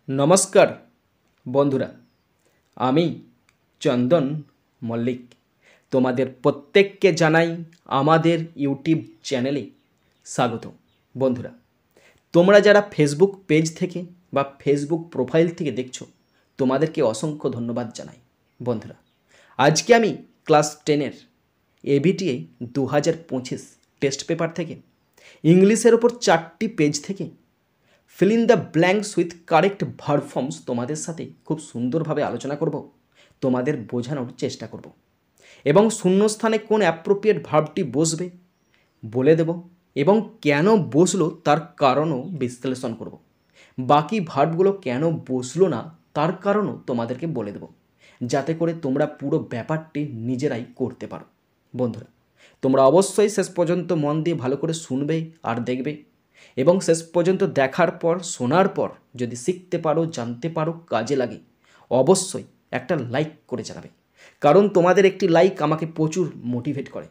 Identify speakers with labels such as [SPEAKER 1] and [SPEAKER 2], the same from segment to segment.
[SPEAKER 1] নমস্কার বন্ধুরা, আমি চন্দন মল্লিক তোমাদের প্রত্যেককে জানাই আমাদের ইউটিউব চ্যানেলে স্বাগত। বন্ধুরা, তোমরা যারা ফেসবুক পেজ থেকে বা ফেসবুক প্রোফাইল থেকে দেখছো, তোমাদেরকে অসংখ্য ধন্যবাদ জানাই। বন্ধুরা, আজকে আমি ক্লাস 10-এর এবিটিএ 2025 টেস্ট পেপার থেকে ইংলিশের ওপর 4টি পেজ থেকে fill in the blanks with correct verb forms তোমাদের সাথে খুব সুন্দরভাবে আলোচনা করব, তোমাদের বোঝানোর চেষ্টা করব এবং শূন্যস্থানে কোন অ্যাপ্রোপ্রিয়েট ভার্বটি বসবে বলে দেব এবং কেন বসলো তার কারণও বিশ্লেষণ করব। বাকি ভার্বগুলো কেন বসলো না তার কারণও তোমাদেরকে বলে দেব, যাতে করে তোমরা পুরো ব্যাপারটি নিজেরাই করতে পারো। বন্ধুরা, তোমরা অবশ্যই শেষ পর্যন্ত মন দিয়ে ভালো করে শুনবে আর দেখবে এবং শেষ পর্যন্ত দেখার পর শোনার পর যদি শিখতে পারো, জানতে পারো, কাজে লাগে, অবশ্যই একটা লাইক করে জানাবে, কারণ তোমাদের একটি লাইক আমাকে প্রচুর মোটিভেট করে।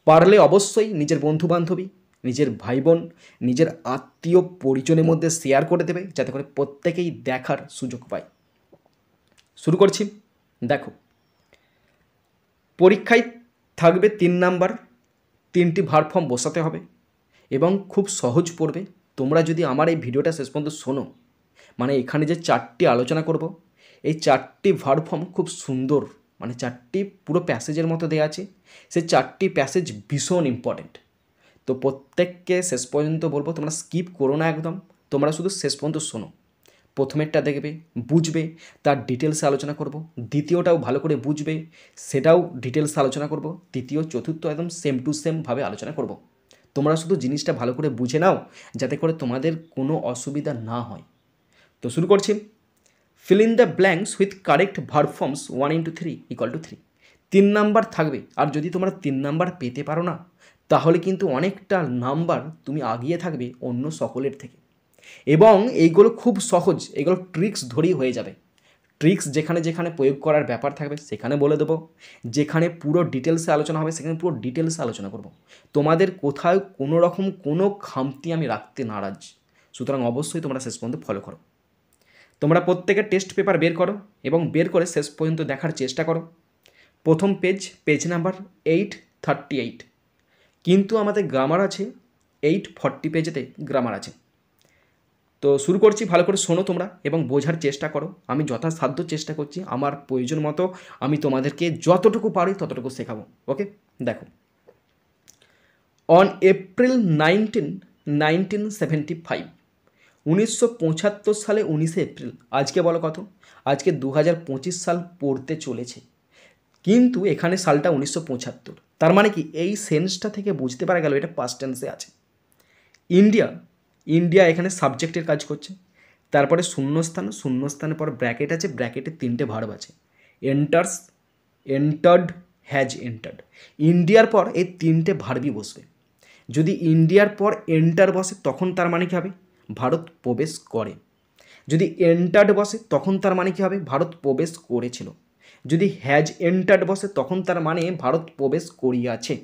[SPEAKER 1] পারলে অবশ্যই নিজের বন্ধুবান্ধবী, নিজের ভাই বোন, নিজের আত্মীয় পরিজনের মধ্যে শেয়ার করে দেবে, যাতে করে প্রত্যেকেই দেখার সুযোগ পায়। শুরু করছি। দেখো, পরীক্ষায় থাকবে 3 নাম্বার, 3টি ভার্ব ফর্ম বসাতে হবে এবং খুব সহজ পড়বে। তোমরা যদি আমার এই ভিডিওটা শেষ পর্যন্ত শোনো, মানে এখানে যে 4টি আলোচনা করব, এই 4টি ভার্ব ফর্ম খুব সুন্দর, মানে 4টি পুরো প্যাসেজের মতো দেওয়া আছে। সেই 4টি প্যাসেজ ভীষণ ইম্পর্টেন্ট। তো প্রত্যেককে শেষ পর্যন্ত বলবো, তোমরা স্কিপ করো না একদম, তোমরা শুধু শেষ পর্যন্ত শোনো। প্রথমেরটা দেখবে, বুঝবে, তার ডিটেলসে আলোচনা করব। দ্বিতীয়টাও ভালো করে বুঝবে, সেটাও ডিটেলসে আলোচনা করব। তৃতীয়, চতুর্থ একদম সেম টু সেমভাবে আলোচনা করব। তোমরা শুধু জিনিসটা ভালো করে বুঝে নাও, যাতে করে তোমাদের কোনো অসুবিধা না হয়। তো শুরু করছি। Fill in the blanks with correct verb forms 1 × 3 = 3। 3 number থাকবে, আর যদি তোমরা 3 নাম্বার পেতে পারো না, তাহলে কিন্তু অনেকটা নাম্বার তুমি আগিয়ে থাকবে অন্য সকলের থেকে। এবং এইগুলো খুব সহজ, এগুলো ট্রিক্স ধরেই হয়ে যাবে। ট্রিক্স যেখানে যেখানে প্রয়োগ করার ব্যাপার থাকবে সেখানে বলে দেবো, যেখানে পুরো ডিটেলসে আলোচনা হবে সেখানে পুরো ডিটেলসে আলোচনা করব। তোমাদের কোথাও কোনো রকম কোনো খামতি আমি রাখতে নারাজ। সুতরাং অবশ্যই তোমরা শেষ পর্যন্ত ফলো করো। তোমরা প্রত্যেকের টেস্ট পেপার বের করো এবং বের করে শেষ পর্যন্ত দেখার চেষ্টা করো। প্রথম পেজ নাম্বার 838, কিন্তু আমাদের গ্রামার আছে 840 পেজেতে গ্রামার আছে। তো শুরু করছি, ভালো করে শোনো তোমরা এবং বোঝার চেষ্টা করো। আমি যথাসাধ্য চেষ্টা করছি, আমার প্রয়োজন মতো আমি তোমাদেরকে যতটুকু পারি ততটুকু শেখাবো। ওকে, দেখো। অন এপ্রিল 19, 1975, 1975 সালে 19শে এপ্রিল। আজকে বলো কত? আজকে 2025 সাল পড়তে চলেছে, কিন্তু এখানে সালটা 1975। তার মানে কি, এই সেন্সটা থেকে বুঝতে পারা গেল এটা পাস্ট টেন্সে আছে। ইন্ডিয়া এখানে সাবজেক্টের কাজ করছে। তারপরে শূন্যস্থানের পর ব্র্যাকেট আছে, ব্র্যাকেটে 3টে ভার্ব আছে। Enters, entered, has entered. ইন্ডিয়ার পর এই 3টে ভার্বই বসবে। যদি ইন্ডিয়ার পর এন্টার বসে তখন তার মানে কী হবে? ভারত প্রবেশ করে। যদি এন্টার্ড বসে তখন তার মানে কী হবে? ভারত প্রবেশ করেছিল। যদি হ্যাজ এন্টার্ড বসে তখন তার মানে ভারত প্রবেশ করিয়াছে।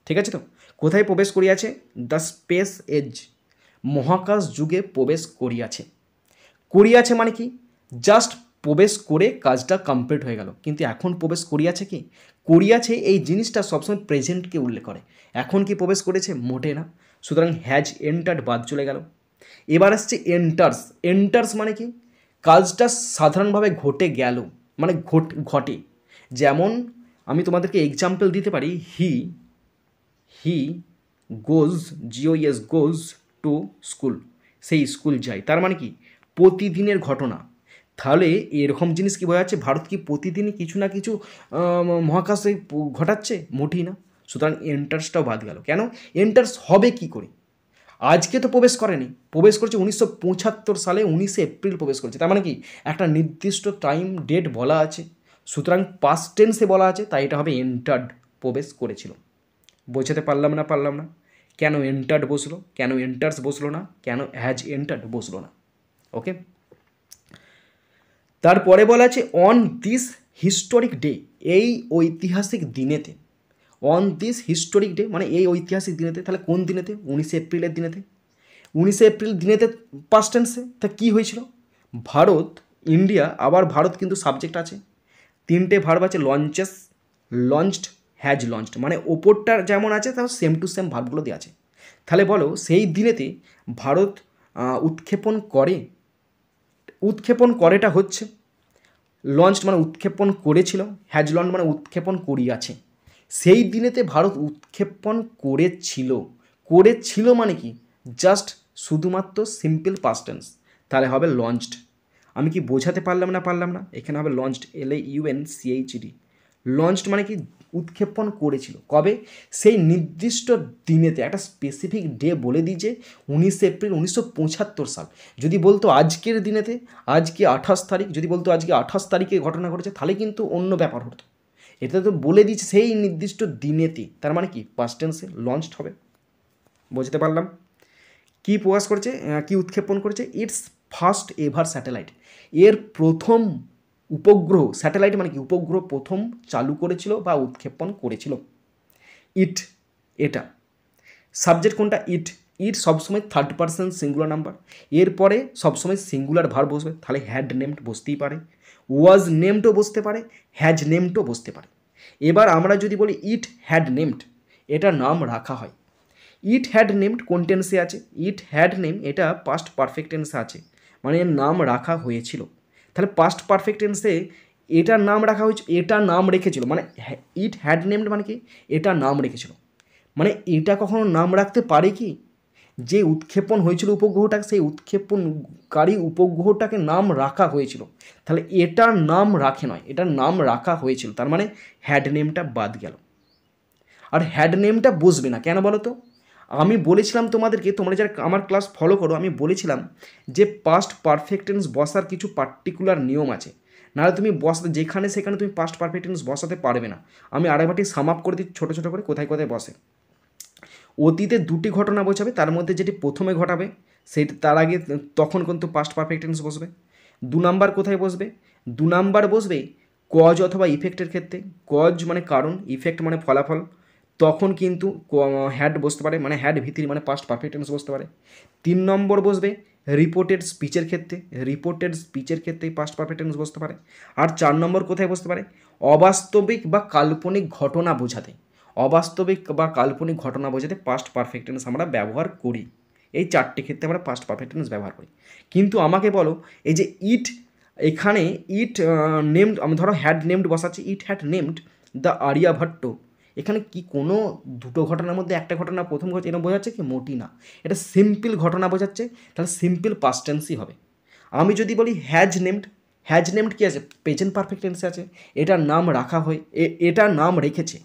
[SPEAKER 1] ঠিক আছে? তো কোথায় প্রবেশ করিয়াছে? দ্য স্পেস এজ, মহাকাশ যুগে প্রবেশ করিয়াছে। করিয়াছে মানে কি? জাস্ট প্রবেশ করে কাজটা কমপ্লিট হয়ে গেল, কিন্তু এখন প্রবেশ করিয়াছে কি? করিয়াছে এই জিনিসটা সবসময় প্রেজেন্টকে উল্লেখ করে। এখন কি প্রবেশ করেছে? মোটে না। সুতরাং হ্যাজ এন্টার্ড বাদ চলে গেল। এবার আসছে এন্টার্স। এন্টার্স মানে কি? কাজটা সাধারণভাবে ঘটে গেল, মানে ঘটে। যেমন আমি তোমাদেরকে এক্সাম্পল দিতে পারি, হি গোজ, GOES, গোজ টু স্কুল। সেই স্কুল যায়, তার মানে কি? প্রতিদিনের ঘটনা। তাহলে এরকম জিনিস কি বোঝা যাচ্ছে? ভারত কি প্রতিদিনই কিছু না কিছু মহাকাশে ঘটাচ্ছে? মোটেই না। সুতরাং এন্টার্সটাও বাদ গেল। কেন? এন্টার্স হবে কি করে? আজকে তো প্রবেশ করেনি, প্রবেশ করেছে 1975 সালে 19শে এপ্রিল প্রবেশ করেছে। তার মানে কি? একটা নির্দিষ্ট টাইম ডেট বলা আছে, সুতরাং পাস্ট টেন্সে বলা আছে, তাই এটা হবে এন্টার্ড, প্রবেশ করেছিল। বোঝাতে পারলাম না? কেন এন্টার্ড বসলো, কেন এন্টার্স বসলো না, কেন হ্যাজ এন্টার্ড বসলো না? ওকে, তারপরে বলা আছে অন দিস হিস্টোরিক ডে, এই ঐতিহাসিক দিনেতে। অন দিস হিস্টোরিক ডে মানে এই ঐতিহাসিক দিনেতে। তাহলে কোন দিনেতে? 19শে এপ্রিলের দিনেতে। 19শে এপ্রিল দিনেতে পাস্ট টেন্সে। তা কী হয়েছিল? ভারত, ইন্ডিয়া, আবার ভারত কিন্তু সাবজেক্ট আছে। তিনটে ভার্ব আছে, লঞ্চেস, লঞ্চড, হ্যাজ লঞ্চড, মানে ওপরটা যেমন আছে তাও সেম টু সেম ভার্বগুলো দেওয়া আছে। তাহলে বলো সেই দিনেতে ভারত উৎক্ষেপণ করে, উৎক্ষেপণ করেটা হচ্ছে লঞ্চড মানে উৎক্ষেপণ করেছিল, হ্যাজ লঞ্চ মানে উৎক্ষেপণ করিয়াছে। সেই দিনেতে ভারত উৎক্ষেপণ করেছিল, করেছিল মানে কি জাস্ট শুধুমাত্র সিম্পল পাস্ট টেন্স, তাহলে হবে লঞ্চড। আমি কি বোঝাতে পারলাম না পারলাম না? এখানে হবে লঞ্চড, LAUNCHED। লঞ্চড মানে কি উৎক্ষেপণ করেছিল, কবে? সেই নির্দিষ্ট দিনেতে, একটা স্পেসিফিক ডে বলে দিয়েছে 19 এপ্রিল 1975 সাল। যদি বলতো আজকের দিনেতে, আজকে 28 তারিখ, যদি বলতো আজকে 28 তারিখে ঘটনা ঘটেছে, তাহলে কিন্তু অন্য ব্যাপার হতো। এটা তো বলে দিচ্ছে সেই নির্দিষ্ট দিনেতে, তার মানে কি পাস্ট টেন্সে লঞ্চড হবে। বুঝতে পারলাম? কি প্রকাশ করেছে, কি উৎক্ষেপণ করেছে? ইটস ফার্স্ট এভার স্যাটেলাইট, এর প্রথম উপগ্রহ, স্যাটেলাইট মানে কি উপগ্রহ প্রথম চালু করেছিল বা উৎক্ষেপণ করেছিল। ইট, এটা সাবজেক্ট কোনটা? ইট। ইট সবসময় থার্ড পারসন সিঙ্গুলার নাম্বার, এরপরে সবসময় সিঙ্গুলার ভার্ব বসবে, তাহলে হ্যাড নেমড বসতেই পারে, ওয়াজ নেমডও বসতে পারে, হ্যাজ নেমডও বসতে পারে। এবার আমরা যদি বলি ইট হ্যাড নেমড, এটা নাম রাখা হয়। ইট হ্যাড নেমড কোন টেন্সে আছে? ইট হ্যাড নেম, এটা পাস্ট পারফেক্ট টেন্সে আছে, মানে এর নাম রাখা হয়েছিল। তাহলে পাস্ট পারফেক্ট টেন্সে এটার নাম রাখা হয়েছে, এটা নাম রেখেছিল, মানে ইট হ্যাড নেমড মানে কি এটা নাম রেখেছিল। মানে এটা কখনো নাম রাখতে পারে কি? যে উৎক্ষেপণ হয়েছিল উপগ্রহটাকে, সেই উৎক্ষেপণকারী উপগ্রহটাকে নাম রাখা হয়েছিল, তাহলে এটার নাম রাখে নয়, এটার নাম রাখা হয়েছিল, তার মানে হ্যাড নেমটা বাদ গেল। আর হ্যাড নেমটা বসবে না, কেন বলো তো? আমি বলেছিলাম তোমাদেরকে, তোমরা যারা আমার ক্লাস ফলো করো, আমি বলেছিলাম যে পাস্ট পারফেক্ট টেন্স বসার কিছু পার্টিকুলার নিয়ম আছে, নাহলে তুমি বসাতে যেখানে সেখানে তুমি পাস্ট পারফেক্ট টেন্স বসাতে পারবে না। আমি আরেকবারটি সাম আপ করে দিই ছোটো ছোটো করে কোথায় কোথায় বসে। অতীতে দুটি ঘটনা বোঝাবে, তার মধ্যে যেটি প্রথমে ঘটাবে সেটি তার আগে, তখন কিন্তু পাস্ট পারফেক্ট টেন্স বসবে। 2 নাম্বার কোথায় বসবে? 2 নাম্বার বসবে কজ অথবা ইফেক্টের ক্ষেত্রে। কজ মানে কারণ, ইফেক্ট মানে ফলাফল, তখন কিন্তু হ্যাড বসতে পারে, মানে হ্যাড ভিত্তির মানে পাস্ট পারফেক্ট টেন্স বসতে পারে। 3 নম্বর বসবে রিপোর্টেড স্পিচের ক্ষেত্রে, রিপোর্টেড স্পিচের ক্ষেত্রে পাস্ট পারফেক্ট টেন্স বসতে পারে। আর 4 নম্বর কোথায় বসতে পারে? অবাস্তবিক বা কাল্পনিক ঘটনা বোঝাতে, অবাস্তবিক বা কাল্পনিক ঘটনা বোঝাতে পাস্ট পারফেক্ট টেন্স আমরা ব্যবহার করি। এই 4টে ক্ষেত্রে আমরা পাস্ট পারফেক্ট টেন্স ব্যবহার করি। কিন্তু আমাকে বলো, এই যে ইট, এখানে ইট নেমড, আমি ধরো হ্যাড নেমড বসাচ্ছি, it had named the Aryabhata, এখানে কি কোনো দুটো ঘটনার মধ্যে একটা ঘটনা প্রথম ঘটছে এটা বোঝাচ্ছে কি? মোটি না, এটা সিম্পল ঘটনা বোঝাচ্ছে, তাহলে সিম্পল পাস্ট টেন্সই হবে। আমি যদি বলি হ্যাজ নেমড, হ্যাজ নেমড কী আছে? প্রেজেন্ট পারফেক্ট টেন্সে আছে, এটার নাম রাখা হয়, এটার নাম রেখেছে।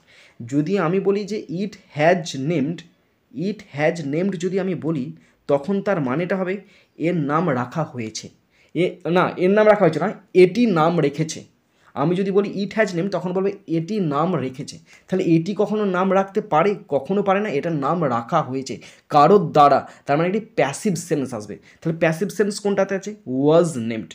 [SPEAKER 1] যদি আমি বলি যে it has named, it has named যদি আমি বলি, তখন তার মানেটা হবে এর নাম রাখা হয়েছে, না এর নাম রাখা হয়েছে না, এটি নাম রেখেছে। আমি যদি বলি ইট হ্যাজ নেম, তখন বলবে এটি নাম রেখেছে। তাহলে এটি কখনো নাম রাখতে পারে? কখনো পারে না, এটার নাম রাখা হয়েছে কারোর দ্বারা, তার মানে এটি প্যাসিভ সেন্স আসবে। তাহলে প্যাসিভ সেন্স কোনটাতে আছে? ওয়াজ নেমড।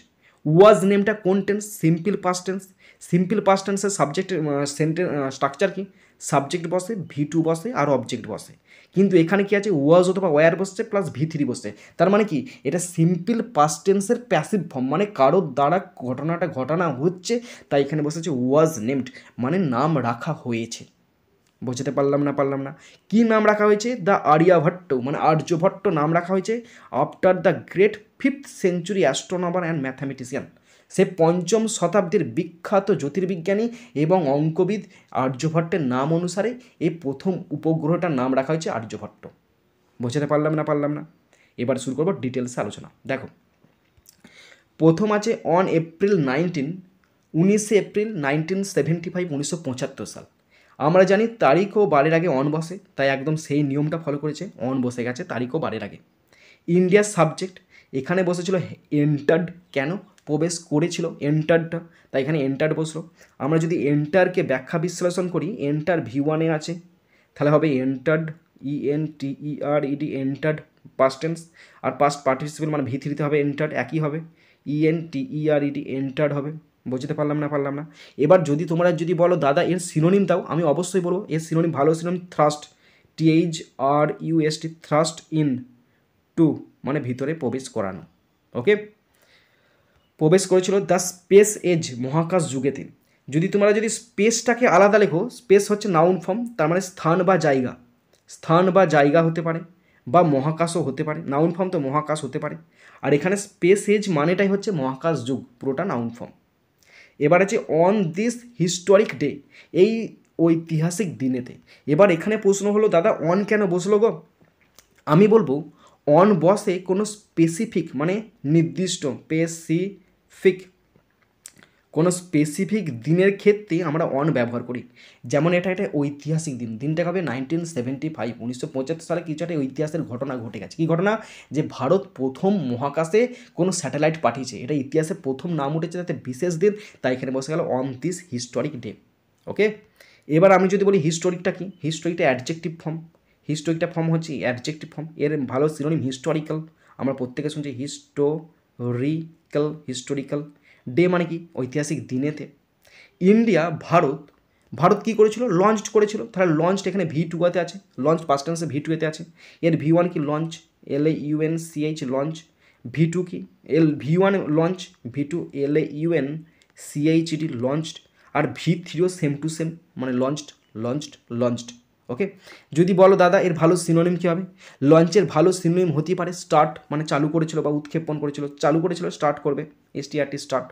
[SPEAKER 1] ওয়াজ নেমটা কোন tense? Simple past tense. Simple past টেন্সের সাবজেক্ট সেন্টেন্স স্ট্রাকচার কি? সাবজেক্ট বসে, V2 বসে আর অবজেক্ট বসে। কিন্তু এখানে কি আছে? ওয়াজ অথবা ওয়্যার বসছে প্লাস V3 বসছে, তার মানে কি এটা সিম্পল পাস্ট টেন্সের প্যাসিভ ফর্ম, মানে কারোর দ্বারা ঘটনাটা ঘটানো হচ্ছে, তাই এখানে বসেছে ওয়াজ নেমড, মানে নাম রাখা হয়েছে। বোঝাতে পারলাম না পারলাম না? কি নাম রাখা হয়েছে? দ্য আর্যভট্ট, মানে আর্যভট্ট নাম রাখা হয়েছে after the great 5th century astronomer and mathematician, সে 5ম শতাব্দীর বিখ্যাত জ্যোতির্বিজ্ঞানী এবং অঙ্কবিদ আর্যভট্টের নাম অনুসারে এই প্রথম উপগ্রহটার নাম রাখা হয়েছে আর্যভট্ট। বোঝাতে পারলাম না পারলাম না? এবার শুরু করবো ডিটেলসে আলোচনা। দেখো, প্রথম আছে অন এপ্রিল 19 এপ্রিল 1975, 1975 সাল। আমরা জানি তারিখ ও বারের আগে অন বসে, তাই একদম সেই নিয়মটা ফলো করেছে, অন বসে গেছে তারিখ ও বারের আগে। ইন্ডিয়ার সাবজেক্ট, এখানে বসেছিল এন্টার্ড, কেন? প্রবেশ করেছিল, এন্টারটা, তাই এখানে এন্টার বসলো। আমরা যদি এন্টারকে ব্যাখ্যা বিশ্লেষণ করি, এন্টার V1-এ আছে, তাহলে হবে entered, ENTERED, entered past tense. আর পাস্ট পার্টিসিপেল মানে V3-তে হবে এন্টার্ড, একই হবে, ENTERED, এন্টার্ড হবে। বুঝতে পারলাম না পারলাম না? এবার যদি তোমরা যদি বলো দাদা এর সিনোনিম দাও, আমি অবশ্যই বলবো এর সিনোনিম, ভালো synonym thrust, THRUST, thrust into, মানে ভিতরে প্রবেশ করানো। ওকে, প্রবেশ করেছিল দ্য স্পেস এজ, মহাকাশ যুগেতে। যদি তোমরা যদি স্পেসটাকে আলাদা লেখো, স্পেস হচ্ছে নাউন ফর্ম, তার মানে স্থান বা জায়গা, স্থান বা জায়গা হতে পারে, বা মহাকাশও হতে পারে। নাউন ফর্ম তো মহাকাশ হতে পারে। আর এখানে স্পেস এজ মানেটাই হচ্ছে মহাকাশ যুগ, পুরোটা নাউন ফর্ম। এবার আছে অন দিস হিস্টোরিক ডে, এই ঐতিহাসিক দিনেতে। এবার এখানে প্রশ্ন হলো, দাদা অন কেন বসলো গো? আমি বলবো অন বসে কোনো স্পেসিফিক, মানে নির্দিষ্ট, কোনো স্পেসিফিক দিনের ক্ষেত্রে আমরা অন ব্যবহার করি। যেমন এটা একটা ঐতিহাসিক দিন, দিনটা হবে 1975, 1975 সালে কিছু একটা ইতিহাসের ঘটনা ঘটে গেছে। কী ঘটনা? যে ভারত প্রথম মহাকাশে কোনো স্যাটেলাইট পাঠিয়েছে, এটা ইতিহাসে প্রথম নাম উঠেছে, তাতে বিশেষ দিন, তাই এখানে বসে গেল অন দিস হিস্টোরিক ডে। ওকে, এবার আমি যদি বলি হিস্টোরিকটা কি, হিস্টোরিকটা অ্যাডজেক্টিভ ফর্ম, হিস্টোরিকটা ফর্ম হচ্ছে অ্যাডজেক্টিভ ফর্ম, এর ভালো সিনোনিম হিস্টোরিক্যাল। আমরা প্রত্যেকে শুনছি হিস্টোরিক্যাল। ডে মানে কি? ঐতিহাসিক দিনেতে। ইন্ডিয়া, ভারত কী করেছিল? লঞ্চ করেছিল। তাহলে লঞ্চ এখানে V2 আছে, লঞ্চ পাস্ট টেন্সে V2 আছে। এর V1 কি? Launch, LAUNCH, launch. V2 কি? V1 launch, V2 LAUNCHD, launched. আর V3ও সেম টু সেম, মানে লঞ্চড। ওকে, যদি বলো দাদা এর ভালো সিনোনিম কী হবে? লঞ্চের ভালো সিনোনিম হতে পারে স্টার্ট, মানে চালু করেছিল বা উৎক্ষেপণ করেছিল, স্টার্ট করবে, STRT, স্টার্ট।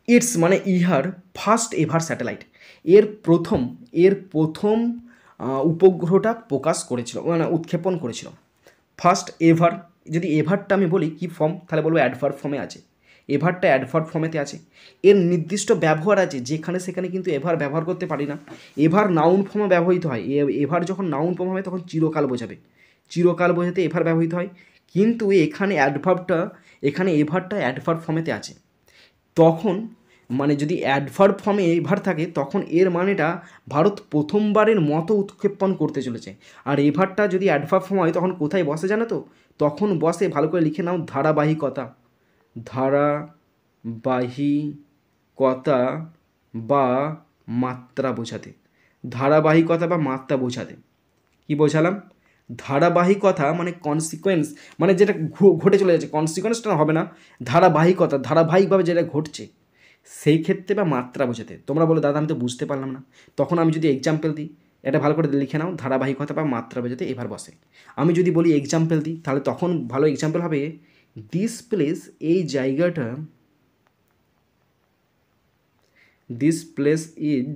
[SPEAKER 1] ইটস মানে ইহার ফার্স্ট এভার স্যাটেলাইট, এর প্রথম উপগ্রহটা প্রকাশ করেছিল, মানে উৎক্ষেপণ করেছিল। ফার্স্ট এভার, যদি এভারটা আমি বলি কি ফর্ম, তাহলে বলবো অ্যাডভার্ব ফর্মে আছে। এভারটা অ্যাডভার্ব ফর্মেতে আছে। এর নির্দিষ্ট ব্যবহার আছে, যেখানে সেখানে কিন্তু এভার ব্যবহার করতে পারি না। এভার নাউন ফর্মে ব্যবহৃত হয়। এভার যখন নাউন ফর্ম হবে তখন চিরকাল বোঝাবে, চিরকাল বোঝাতে এভার ব্যবহৃত হয়। কিন্তু এখানে এভারটা অ্যাডভার্ব ফর্মেতে আছে। তখন মানে যদি অ্যাডভার্ব ফর্মে এভার থাকে, তখন এর মানেটা ভারত প্রথমবারের মতো উৎক্ষেপণ করতে চলেছে। আর এভারটা যদি অ্যাডভার্ব ফর্ম হয় তখন কোথায় বসে জানো তো? তখন বসে, ভালো করে লিখে নাও, ধারাবাহিকতা বা মাত্রা বোঝাতে। ধারাবাহিকতা বা মাত্রা বোঝাতে। কি বোঝালাম? ধারাবাহিকতা মানে কনসিকোয়েন্স, মানে যেটা ঘটে চলে যাচ্ছে, কনসিকোয়েন্সটা হবে না, ধারাবাহিকভাবে যেটা ঘটছে সেই ক্ষেত্রে, বা মাত্রা বোঝাতে। তোমরা বলো দাদা আমি তো বুঝতে পারলাম না, তখন আমি যদি এক্সাম্পল দিই, এটা ভালো করে লিখে নাও, ধারাবাহিকতা বা মাত্রা বোঝাতে এভার বসে। আমি যদি বলি এক্সাম্পল দিই, তাহলে তখন ভালো এক্সাম্পল হবে, দিস প্লেস, এই জায়গাটা, this place is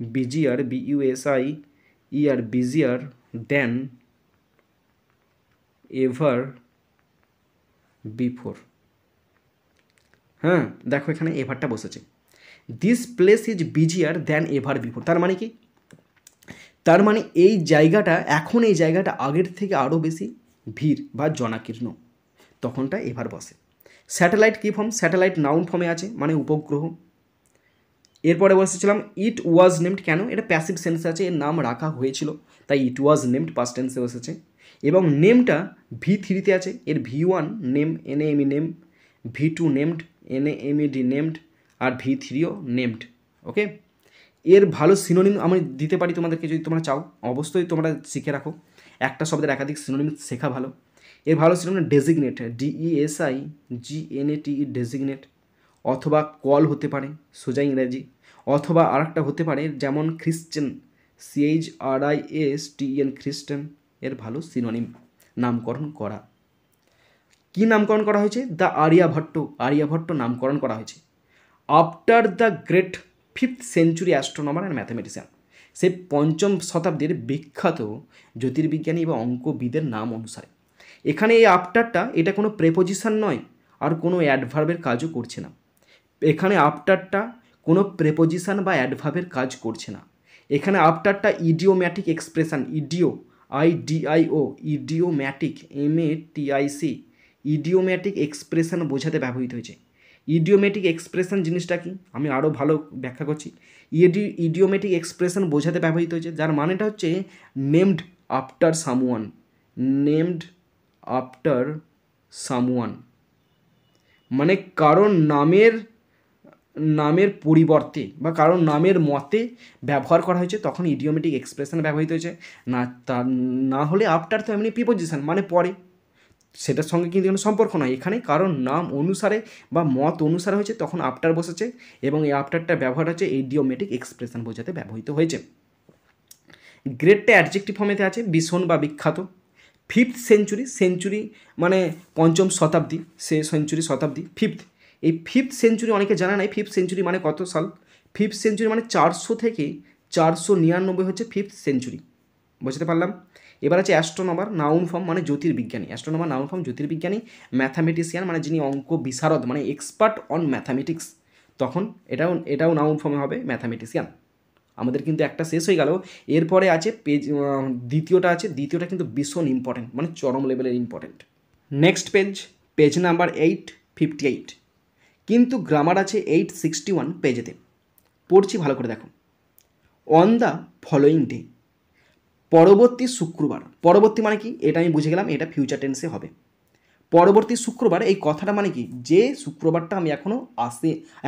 [SPEAKER 1] busier, BUSIER, busier than ever before. হ্যাঁ, দেখো এখানে এভারটা বসেছে। This place is busier than ever before, তার মানে কি? তার মানে এই জায়গাটা, এখন এই জায়গাটা আগের থেকে আরও বেশি ভিড় বা জনাকীর্ণ, তখনটা এভার বসে। স্যাটেলাইট কী ফর্ম? স্যাটেলাইট নাউন ফর্মে আছে, মানে উপগ্রহ। এরপরে বসেছিলাম ইট ওয়াজ নেমড, কেন? এটা প্যাসিভ সেন্সে আছে, এর নাম রাখা হয়েছিল, তাই ইট ওয়াজ নেমড পাস্ট টেন্সে বসেছে। এবং নেমটা V3 আছে, এর V1 name, NAME name, V2 named, NAMED named, আর V3ও নেমড। ওকে, এর ভালো সিনোনিম আমি দিতে পারি তোমাদেরকে, যদি তোমরা চাও, অবশ্যই তোমরা শিখে রাখো, একটা শব্দের একাধিক সিনোনিম শেখা ভালো। এর ভালো সিনোনিম ডেজিগনেট, DESIGNATE, ডেজিগনেট, অথবা কল হতে পারে, সোজা ইংরেজি, অথবা আরেকটা হতে পারে যেমন খ্রিশ্চান, CHRISTEN, খ্রিস্টান, এর ভালো সিনোনিম নামকরণ করা। কি নামকরণ করা হয়েছে? দ্য আর্যভট্ট নামকরণ করা হয়েছে after the great 5th century astronomer and mathematician, সে 5ম শতাব্দীর বিখ্যাত জ্যোতির্বিজ্ঞানী বা অঙ্কবিদের নাম অনুসারে। এখানে এই আফটারটা, এটা কোনো প্রেপোজিশন নয়, আর কোনো অ্যাডভার্বের কাজও করছে না। এখানে আফটারটা কোনো প্রেপোজিশন বা অ্যাডভার্বের কাজ করছে না। এখানে আফটারটা ইডিওম্যাটিক এক্সপ্রেশন, IDIO, ইডিওম্যাটিক, MATIC, ইডিওম্যাটিক এক্সপ্রেশন বোঝাতে ব্যবহৃত হয়েছে। ইডিওমেটিক এক্সপ্রেশন জিনিসটা কি আমি আরও ভালো ব্যাখ্যা করছি। ইডিওমেটিক এক্সপ্রেশন বোঝাতে ব্যবহৃত হয়েছে, যার মানেটা হচ্ছে নেমড আফটার সামওয়ান, মানে কারণ নামের পরিবর্তে বা কারণ নামের মতে ব্যবহার করা হয়েছে, তখন ইডিওমেটিক এক্সপ্রেশন ব্যবহৃত হয়েছে। না হলে আফটার তো এমনি প্রিপোজিশন, মানে পরে, সেটার সঙ্গে কিন্তু কোনো সম্পর্ক নয় এখানে, কারণ নাম অনুসারে বা মত অনুসারে হয়েছে, তখন আফটার বসেছে এবং এই আফটারটা ব্যবহার হচ্ছে ইডিওমেটিক এক্সপ্রেশন বোঝাতে ব্যবহৃত হয়েছে। গ্রেটটা অ্যাডজেক্টিভ ফর্মেতে আছে, ভীষণ বা বিখ্যাত। ফিফথ সেঞ্চুরি, সেঞ্চুরি মানে পঞ্চম শতাব্দী, সে সেঞ্চুরি শতাব্দী ফিফথ। এই ফিফথ সেঞ্চুরি অনেকে জানা নাই, ফিফথ সেঞ্চুরি মানে কত সাল। ফিফথ সেঞ্চুরি মানে 400 থেকে 499 হচ্ছে ফিফথ সেঞ্চুরি, বুঝতে পারলাম। এবার আছে অ্যাস্ট্রোনমার, নাউন ফর্ম মানে জ্যোতির্বিজ্ঞানী। অ্যাস্ট্রোনমার নাউন ফর্ম জ্যোতির্বিজ্ঞানী। ম্যাথামেটিশিয়ান মানে যিনি অঙ্ক বিশারদ মানে এক্সপার্ট অন ম্যাথামেটিক্স, তখন এটাও নাউন ফর্মে হবে ম্যাথামেটিশিয়ান। আমাদের কিন্তু একটা শেষ হয়ে গেল। এরপরে আছে পেজ, দ্বিতীয়টা আছে, দ্বিতীয়টা কিন্তু ভীষণ ইম্পর্টেন্ট, মানে চরম লেভেলের ইম্পর্টেন্ট। নেক্সট পেজ নাম্বার 858, কিন্তু গ্রামার আছে 861 পেজেতে। পড়ছি ভালো করে দেখো। অন দ্য ফলোয়িং ডে, পরবর্তী শুক্রবার। পরবর্তী মানে কি এটা আমি বুঝে গেলাম, এটা ফিউচার টেন্সে হবে। পরবর্তী শুক্রবার এই কথাটা মানে কি, যে শুক্রবারটা আমি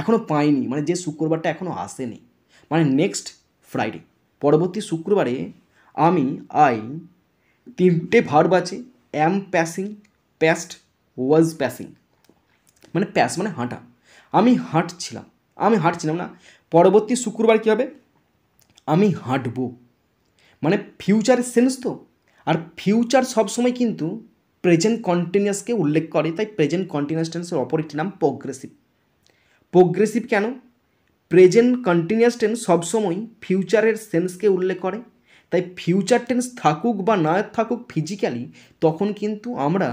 [SPEAKER 1] এখনও পাইনি, মানে যে শুক্রবারটা এখনও আসেনি, মানে নেক্সট ফ্রাইডে। পরবর্তী শুক্রবারে আমি তিনটে ভার্ব আছে, অ্যাম প্যাসিং, প্যাস্ট, ওয়াজ প্যাসিং। মানে প্যাস মানে হাঁটা, আমি হাঁটছিলাম না। পরবর্তী শুক্রবার কী হবে, আমি হাঁটবো, মানে ফিউচারের সেন্স তো। আর ফিউচার সবসময় কিন্তু প্রেজেন্ট কন্টিনিউয়াসকে উল্লেখ করে, তাই প্রেজেন্ট কন্টিনিউয়াস টেন্সের অপর একটি নাম প্রোগ্রেসিভ। প্রোগ্রেসিভ কেন, প্রেজেন্ট কন্টিনিউয়াস টেন্স সবসময় ফিউচারের সেন্সকে উল্লেখ করে, তাই ফিউচার টেন্স থাকুক বা না থাকুক ফিজিক্যালি, তখন কিন্তু আমরা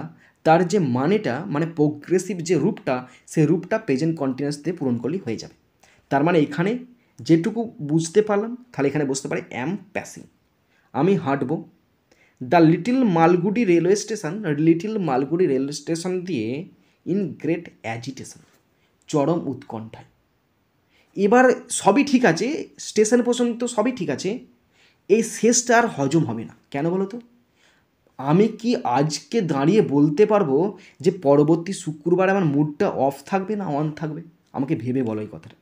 [SPEAKER 1] তার যে মানেটা মানে প্রোগ্রেসিভ যে রূপটা, সেই রূপটা প্রেজেন্ট কন্টিনিউয়াস দিয়ে পূরণ করলেই হয়ে যাবে। তার মানে এখানে যেটুকু বুঝতে পারলাম, তাহলে এখানে বুঝতে পারি অ্যাম প্যাসিং, আমি হাঁটবো। The little Malgudi railway station দিয়ে ইন গ্রেট অ্যাজিটেশন, চরম উৎকণ্ঠায়। এবার সবই ঠিক আছে, স্টেশন পর্যন্ত সবই ঠিক আছে, এই শেষটা আর হজম হবে না। কেন বলো তো, আমি কি আজকে দাঁড়িয়ে বলতে পারবো যে পরবর্তী শুক্রবার আমার মুডটা অফ থাকবে না অন থাকবে? আমাকে ভেবে বলো এই কথাটা।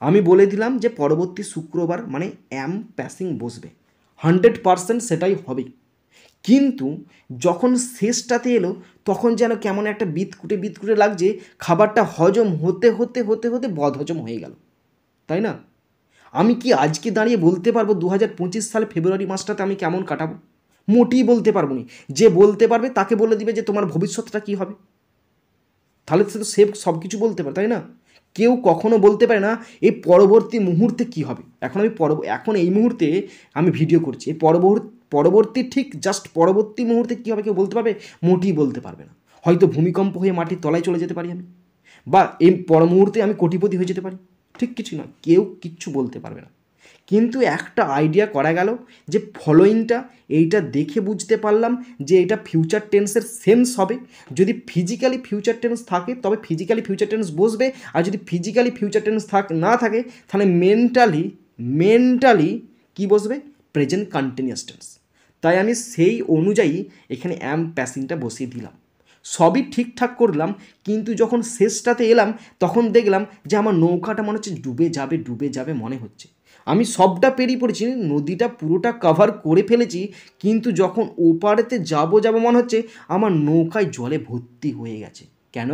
[SPEAKER 1] আমি বলে দিলাম যে পরবর্তী শুক্রবার মানে অ্যাম প্যাসিং বসবে, 100% সেটাই হবে। কিন্তু যখন শেষটাতে এলো, তখন যেন কেমন একটা বিতকুটে লাগছে, খাবারটা হজম হতে হতে হতে হতে বদহজম হয়ে গেল, তাই না? আমি কি আজকে দাঁড়িয়ে বলতে পারবো 2025 সালে ফেব্রুয়ারি মাসটাতে আমি কেমন কাটাবো? মোটেই বলতে পারবো না। যে বলতে পারবে তাকে বলে দিবে যে তোমার ভবিষ্যৎটা কী হবে, তাহলে সে সব কিছু বলতে পারে, তাই না? কেউ কখনো বলতে পারে না এই পরবর্তী মুহূর্তে কি হবে। এখন এই মুহূর্তে আমি ভিডিও করছি, এই পরবর্তী ঠিক জাস্ট পরবর্তী মুহূর্তে কী হবে কেউ বলতে পারবে? মোটেই বলতে পারবে না। হয়তো ভূমিকম্প হয়ে মাটির তলায় চলে যেতে পারি আমি, বা এই পর মুহূর্তে আমি কোটিপতি হয়ে যেতে পারি, ঠিক কিছু নয়, কেউ কিচ্ছু বলতে পারবে না। কিন্তু একটা আইডিয়া করা গেল যে ফলোয়িংটা, এইটা দেখে বুঝতে পারলাম যে এটা ফিউচার টেন্সের সেন্স হবে। যদি ফিজিক্যালি ফিউচার টেন্স থাকে তবে ফিজিক্যালি ফিউচার টেন্স বসবে, আর যদি ফিজিক্যালি ফিউচার টেন্স না থাকে তাহলে মেন্টালি কি বসবে? Present continuous tense. তাই আমি সেই অনুযায়ী এখানে অ্যাম প্যাসিংটা বসিয়ে দিলাম। সবই ঠিকঠাক করলাম, কিন্তু যখন শেষটাতে এলাম তখন দেখলাম যে আমার নৌকাটা মনে হচ্ছে ডুবে যাবে মনে হচ্ছে। আমি সবটা পেরিয়ে পড়েছি, নদীটা পুরোটা কভার করে ফেলেছি, কিন্তু যখন ওপারেতে যাব মনে হচ্ছে আমার নৌকায় জলে ভর্তি হয়ে গেছে। কেন?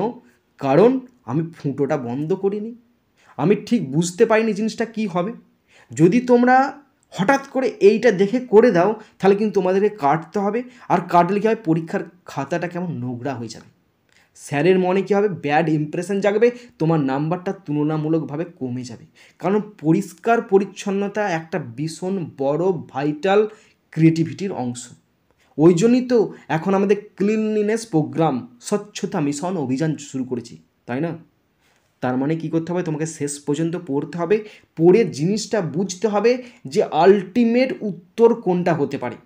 [SPEAKER 1] কারণ আমি ফুটোটা বন্ধ করিনি, আমি ঠিক বুঝতে পারিনি জিনিসটা কী হবে। যদি তোমরা হঠাৎ করে এইটা দেখে করে দাও তাহলে কিন্তু তোমাদেরকে কাটতে হবে, আর কাটলে কী হবে, পরীক্ষার খাতাটা কেমন নোংরা হয়ে যাবে, স্যারের মনে কী হবে, ব্যাড ইমপ্রেশন জাগবে, তোমার নাম্বারটা তুলনামূলকভাবে কমে যাবে। কারণ পরিষ্কার পরিচ্ছন্নতা একটা ভীষণ বড় ভাইটাল ক্রিয়েটিভিটির অংশ। ওই জন্যই তো এখন আমাদের ক্লিনলিনেস প্রোগ্রাম, স্বচ্ছতা মিশন অভিযান শুরু করেছি, তাই না? তার মানে কী করতে হবে, তোমাকে শেষ পর্যন্ত পড়তে হবে, পড়ে জিনিসটা বুঝতে হবে যে আলটিমেট উত্তর কোনটা হতে পারে।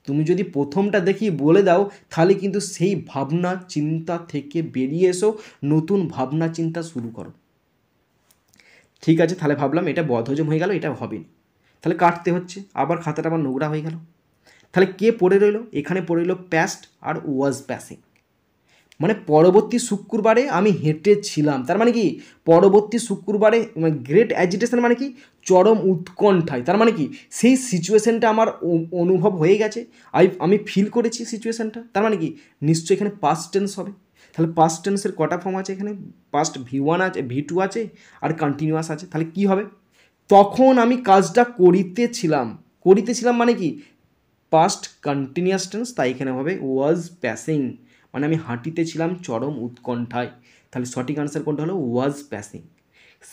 [SPEAKER 1] তুমি যদি প্রথমটা দেখি বলে দাও তাহলে কিন্তু সেই ভাবনা চিন্তা থেকে বেরিয়ে এসো, নতুন ভাবনা চিন্তা শুরু করো। ঠিক আছে, তাহলে ভাবলাম এটা বদহজম হয়ে গেল, এটা হবেনি, তাহলে কাটতে হচ্ছে, আবার খাতাটা আবার নোংরা হয়ে গেল। তাহলে কে পড়ে রইল? এখানে পড়ে রইল প্যাস্ট আর ওয়াজ প্যাসিং। মানে পরবর্তী শুক্রবারে আমি হেঁটেছিলাম, তার মানে কি পরবর্তী শুক্রবারে গ্রেট অ্যাজিটেশন মানে কি চরম উৎকণ্ঠায়, তার মানে কি সেই সিচুয়েশনটা আমার অনুভব হয়ে গেছে, আমি ফিল করেছি সিচুয়েশনটা, তার মানে কি নিশ্চয়ই এখানে পাস্ট টেন্স হবে। তাহলে পাস্ট টেন্সের কটা ফর্ম আছে এখানে? পাস্ট V1 আছে, V2 আছে, আর কন্টিনিউয়াস আছে। তাহলে কি হবে? তখন আমি কাজটা করিতেছিলাম মানে কি পাস্ট কন্টিনিউয়াস টেন্স, তাই এখানে হবে ওয়াজ প্যাসিং, মানে আমি হাঁটিতেছিলাম চরম উৎকণ্ঠায়। তাহলে সঠিক আনসার কোনটা হলো? ওয়াজ প্যাসিং।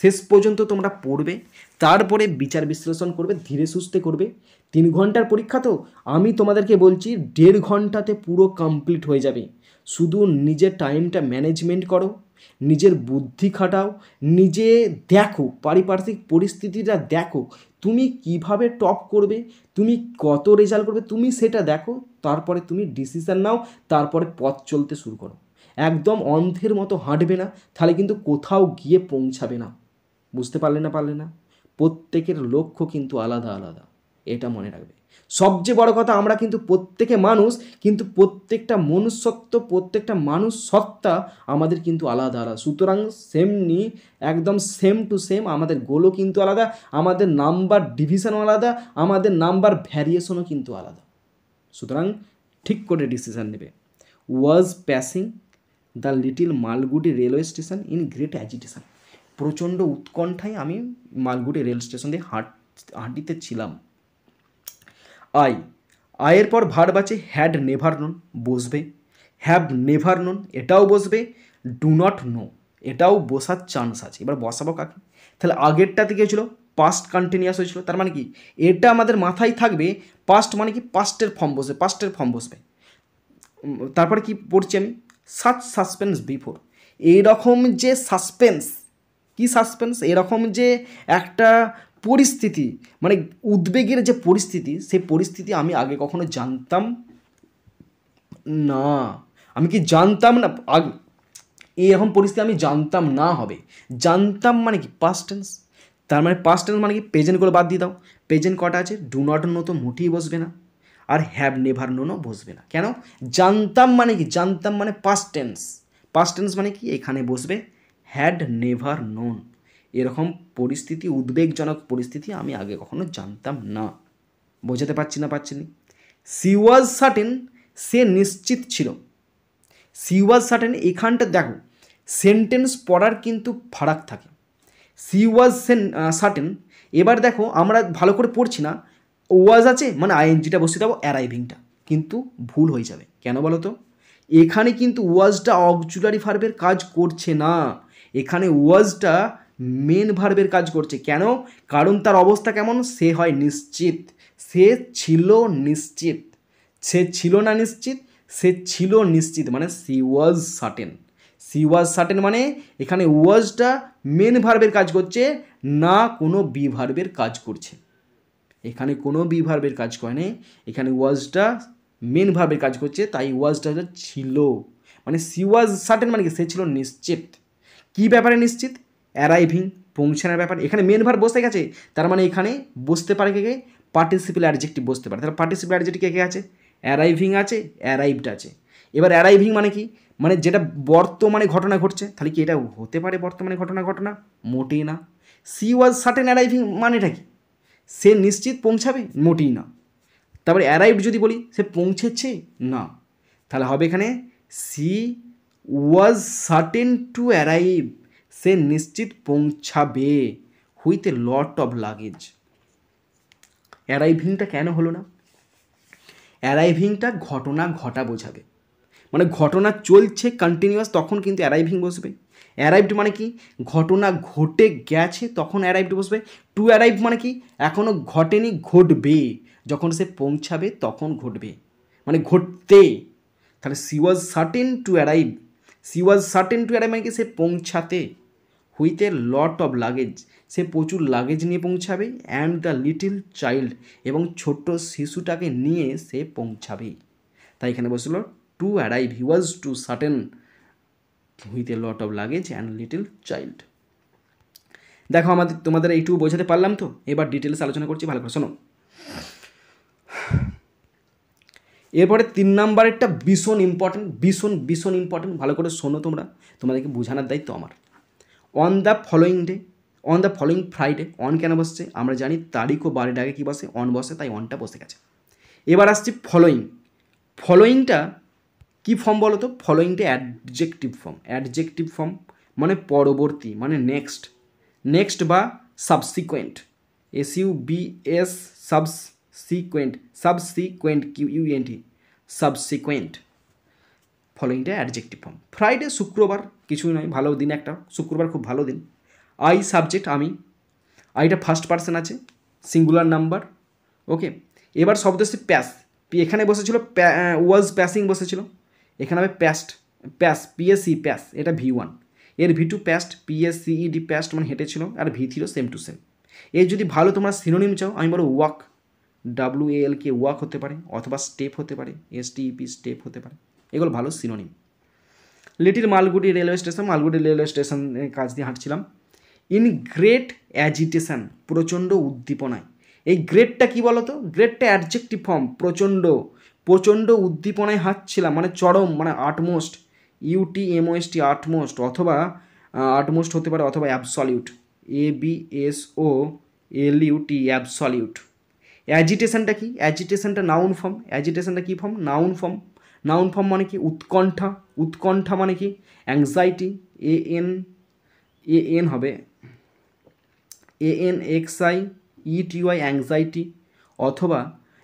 [SPEAKER 1] শেষ পর্যন্ত তোমরা পড়বে, তারপরে বিচার বিশ্লেষণ করবে, ধীরে সুস্থে করবে। 3 ঘন্টার পরীক্ষা তো, আমি তোমাদেরকে বলছি 1.5 ঘন্টাতে পুরো কমপ্লিট হয়ে যাবে। শুধু নিজের টাইমটা ম্যানেজমেন্ট করো, নিজের বুদ্ধি খাটাও, নিজে দেখো পারিপার্শ্বিক পরিস্থিতিটা দেখো, তুমি কিভাবে টপ করবে, তুমি কত রেজাল্ট করবে, তুমি সেটা দেখো, তারপরে তুমি ডিসিশান নাও, তারপরে পথ চলতে শুরু করো। একদম অন্ধের মতো হাঁটবে না, তাহলে কিন্তু কোথাও গিয়ে পৌঁছাবে না। বুঝতে পারলে না? প্রত্যেকের লক্ষ্য কিন্তু আলাদা আলাদা, এটা মনে রাখবে। সবচেয়ে বড় কথা, আমরা কিন্তু প্রত্যেকে মানুষ, কিন্তু প্রত্যেকটা মনুষ্যত্ব, প্রত্যেকটা মানুষ সত্তা আমাদের কিন্তু আলাদা আলাদা। সুতরাং সেমনি একদম সেম টু সেম আমাদের গোলও কিন্তু আলাদা, আমাদের নাম্বার ডিভিশনও আলাদা, আমাদের নাম্বার ভ্যারিয়েশনও কিন্তু আলাদা। সুতরাং ঠিক করে ডিসিশান নেবে। Was passing the little Malgudi railway station in great agitation. প্রচণ্ড উৎকণ্ঠায় আমি মালগুডি রেল স্টেশন দিয়ে হাঁটিতেছিলাম। আয়ের পর ভার্ব আছে হ্যাড নেভার নোন, বসবে। হ্যাভ নেভার নোন এটাও বসবে। ডু নট নো এটাও বসার চান্স আছে। এবার বসাবো কাকে? তাহলে আগেরটা থেকে ছিল পাস্ট কন্টিনিউয়াস হয়েছিল, তার মানে কি এটা আমাদের মাথায় থাকবে। পাস্ট মানে কি পাস্টের ফর্ম বসবে। তারপরে কি পড়ছি আমি? সাচ সাসপেন্স বিফোর, এইরকম যে সাসপেন্স, কি সাসপেন্স, এরকম যে একটা পরিস্থিতি, মানে উদ্বেগের যে পরিস্থিতি, সেই পরিস্থিতি আমি আগে কখনো জানতাম না। আমি কি জানতাম না? এরকম পরিস্থিতি আমি জানতাম না হবে। জানতাম মানে কি পাস্ট টেন্স, তার মানে পাস্ট টেন্স মানে কি প্রেজেন্টগুলো বাদ দিয়ে দাও। প্রেজেন্ট কটা আছে? ডু নট নো তো মোটেই বসবে না, আর হ্যাভ নেভার নোনও বসবে না। কেন? জানতাম মানে কি? জানতাম মানে পাস্ট টেন্স। পাস্ট টেন্স মানে কি এখানে বসবে হ্যাড নেভার নোন। এরকম পরিস্থিতি, উদ্বেগজনক পরিস্থিতি আমি আগে কখনো জানতাম না। বোঝাতে পারছি না? সি ওয়াজ সার্টেন, সে নিশ্চিত ছিল। সি ওয়াজ সার্টেন, এখানটা দেখো সেন্টেন্স পড়ার কিন্তু ফারাক থাকে। সি ওয়াজ সার্টেন, এবার দেখো আমরা ভালো করে পড়ছি না, ওয়াজ আছে মানে আইএনজিটা বসিয়ে দেবো, অ্যারাইভিংটা কিন্তু ভুল হয়ে যাবে। কেন বলো তো? এখানে কিন্তু ওয়াজটা অক্সিলারি ভার্বের কাজ করছে না, এখানে ওয়াজটা মেন ভার্বের কাজ করছে। কেন? কারণ তার অবস্থা কেমন? সে হয় নিশ্চিত, সে ছিল নিশ্চিত। সে ছিল না নিশ্চিত, সে ছিল নিশ্চিত, মানে C was certain. C was certain মানে এখানে ওয়াজটা মেন ভার্বের কাজ করছে, না কোনো বি ভার্বের কাজ করছে। এখানে কোনো বি ভার্বের কাজ করে না, এখানে ওয়াজটা মেন ভার্বের কাজ করছে, তাই ওয়াজটা ছিল। মানে সি ওয়াজ সার্টেন মানে কি সে ছিল নিশ্চিত। কি ব্যাপারে নিশ্চিত? অ্যারাইভিং, পৌঁছানোর ব্যাপার। এখানে মেন ভার্ব বসে গেছে, তার মানে এখানে বসতে পারে কে? পার্টিসিপেল অ্যাডজেক্টিভ বসতে পারে। তাহলে পার্টিসিপেল অ্যাডজেক্টিভ কে আছে? অ্যারাইভিং আছে, অ্যারাইভড আছে। এবার অ্যারাইভিং মানে কি? মানে যেটা বর্তমানে ঘটনা ঘটছে। তাহলে কি এটা হতে পারে বর্তমানে ঘটনা? মোটেই না। সি ওয়াজ সার্টেন অ্যারাইভিং মানেটা কি? সে নিশ্চিত পৌঁছাবে? মোটেই না। তারপরে অ্যারাইভড যদি বলি, সে পৌঁছেছে? না। তাহলে হবে এখানে she was certain to arrive, সে নিশ্চিত পৌঁছাবে with a lot of luggage. অ্যারাইভিংটা কেন হলো না? অ্যারাইভিংটা ঘটনা ঘটা বোঝাবে, মানে ঘটনা চলছে কন্টিনিউয়াস, তখন কিন্তু অ্যারাইভিং বসবে। অ্যারাইভড মানে কি? ঘটনা ঘটে গেছে, তখন অ্যারাইভড বসবে। টু অ্যারাইভ মানে কি? এখনও ঘটেনি, ঘটবে, যখন সে পৌঁছাবে তখন ঘটবে, মানে ঘটতে। তাহলে she was certain to arrive, she was certain to arrive মানে কি? সে পৌঁছাতে। With a lot of luggage, সে প্রচুর লাগেজ নিয়ে পৌঁছাবে। অ্যান্ড দ্য লিটিল চাইল্ড, এবং ছোট্ট শিশুটাকে নিয়ে সে পৌঁছাবে। তাই এখানে বসল to arrive, he was to certain with a lot of luggage and little child. দেখো তোমাদের এইটুকু বোঝাতে পারলাম তো? এবার ডিটেলস আলোচনা করছি, ভালো করে শোনো। এরপরে 3 নাম্বারেরটা ভীষণ ইম্পর্টেন্ট, ভীষণ ইম্পর্টেন্ট, ভালো করে শোনো তোমরা, তোমাদেরকে বোঝানোর দায়িত্ব আমার। On the following day, on the following Friday, on কেন বসছে? আমরা জানি তারিখ ও বারের আগে কী বসে? অন বসে, তাই অনটা বসে গেছে। এবার আসছি ফলোয়িং। ফলোয়িংটা কী ফর্ম বলো তো? ফলোয়িংটা অ্যাডজেক্টিভ ফর্ম। অ্যাডজেক্টিভ ফর্ম মানে পরবর্তী, মানে নেক্সট, নেক্সট বা subsequent, SUBS, subsequent, subsequent, QUENT, subsequent. ফলোয়িংটা অ্যাডজেক্টিভ ফর্ম। ফ্রাইডে শুক্রবার, কিছুই নয়, ভালো দিন একটা, শুক্রবার খুব ভালো দিন। আই সাবজেক্ট, আমি, আইটা ফার্স্ট পার্সন আছে, সিঙ্গুলার নাম্বার। ওকে, এবার শব্দ হচ্ছে প্যাস। এখানে বসেছিল ওয়াজ প্যাসিং বসেছিল, এখানে হবে প্যাস্ট, প্যাস, PSE প্যাস, এটা V1, এর V2 প্যাস্ট, PSCED প্যাস্ট মানে হেঁটেছিল, আর V3 সেম টু সেম। এর যদি ভালো তোমরা সিনোনিম চাও, আমি বলো ওয়াক, WALK ওয়াক হতে পারে, অথবা স্টেপ হতে পারে, STEP স্টেপ হতে পারে, এগুলো ভালো synonym. Little Malgudi railway station, Malgudi railway স্টেশনের কাছ দিয়ে হাঁটছিলাম। ইন গ্রেট অ্যাজিটেশন, প্রচণ্ড উদ্দীপনায়। এই গ্রেটটা কী বলো তো? গ্রেটটা অ্যাডজেক্টিভ ফর্ম, প্রচণ্ড, প্রচণ্ড উদ্দীপনায় হাঁটছিলাম, মানে চরম, মানে আটমোস্ট, UTMOST আটমোস্ট, অথবা আটমোস্ট হতে পারে, অথবা অ্যাবসলিউট, ABSOLUT অ্যাবসলিউট। অ্যাজিটেশনটা কি? অ্যাজিটেশনটা নাউন ফর্ম। অ্যাজিটেশনটা কী form? Noun form. Noun form মানে কি? উৎকণ্ঠা। উৎকণ্ঠা মানে কি? অ্যাংজাইটি, AN হবে ANXIETY, অ্যাংজাইটি, অথবা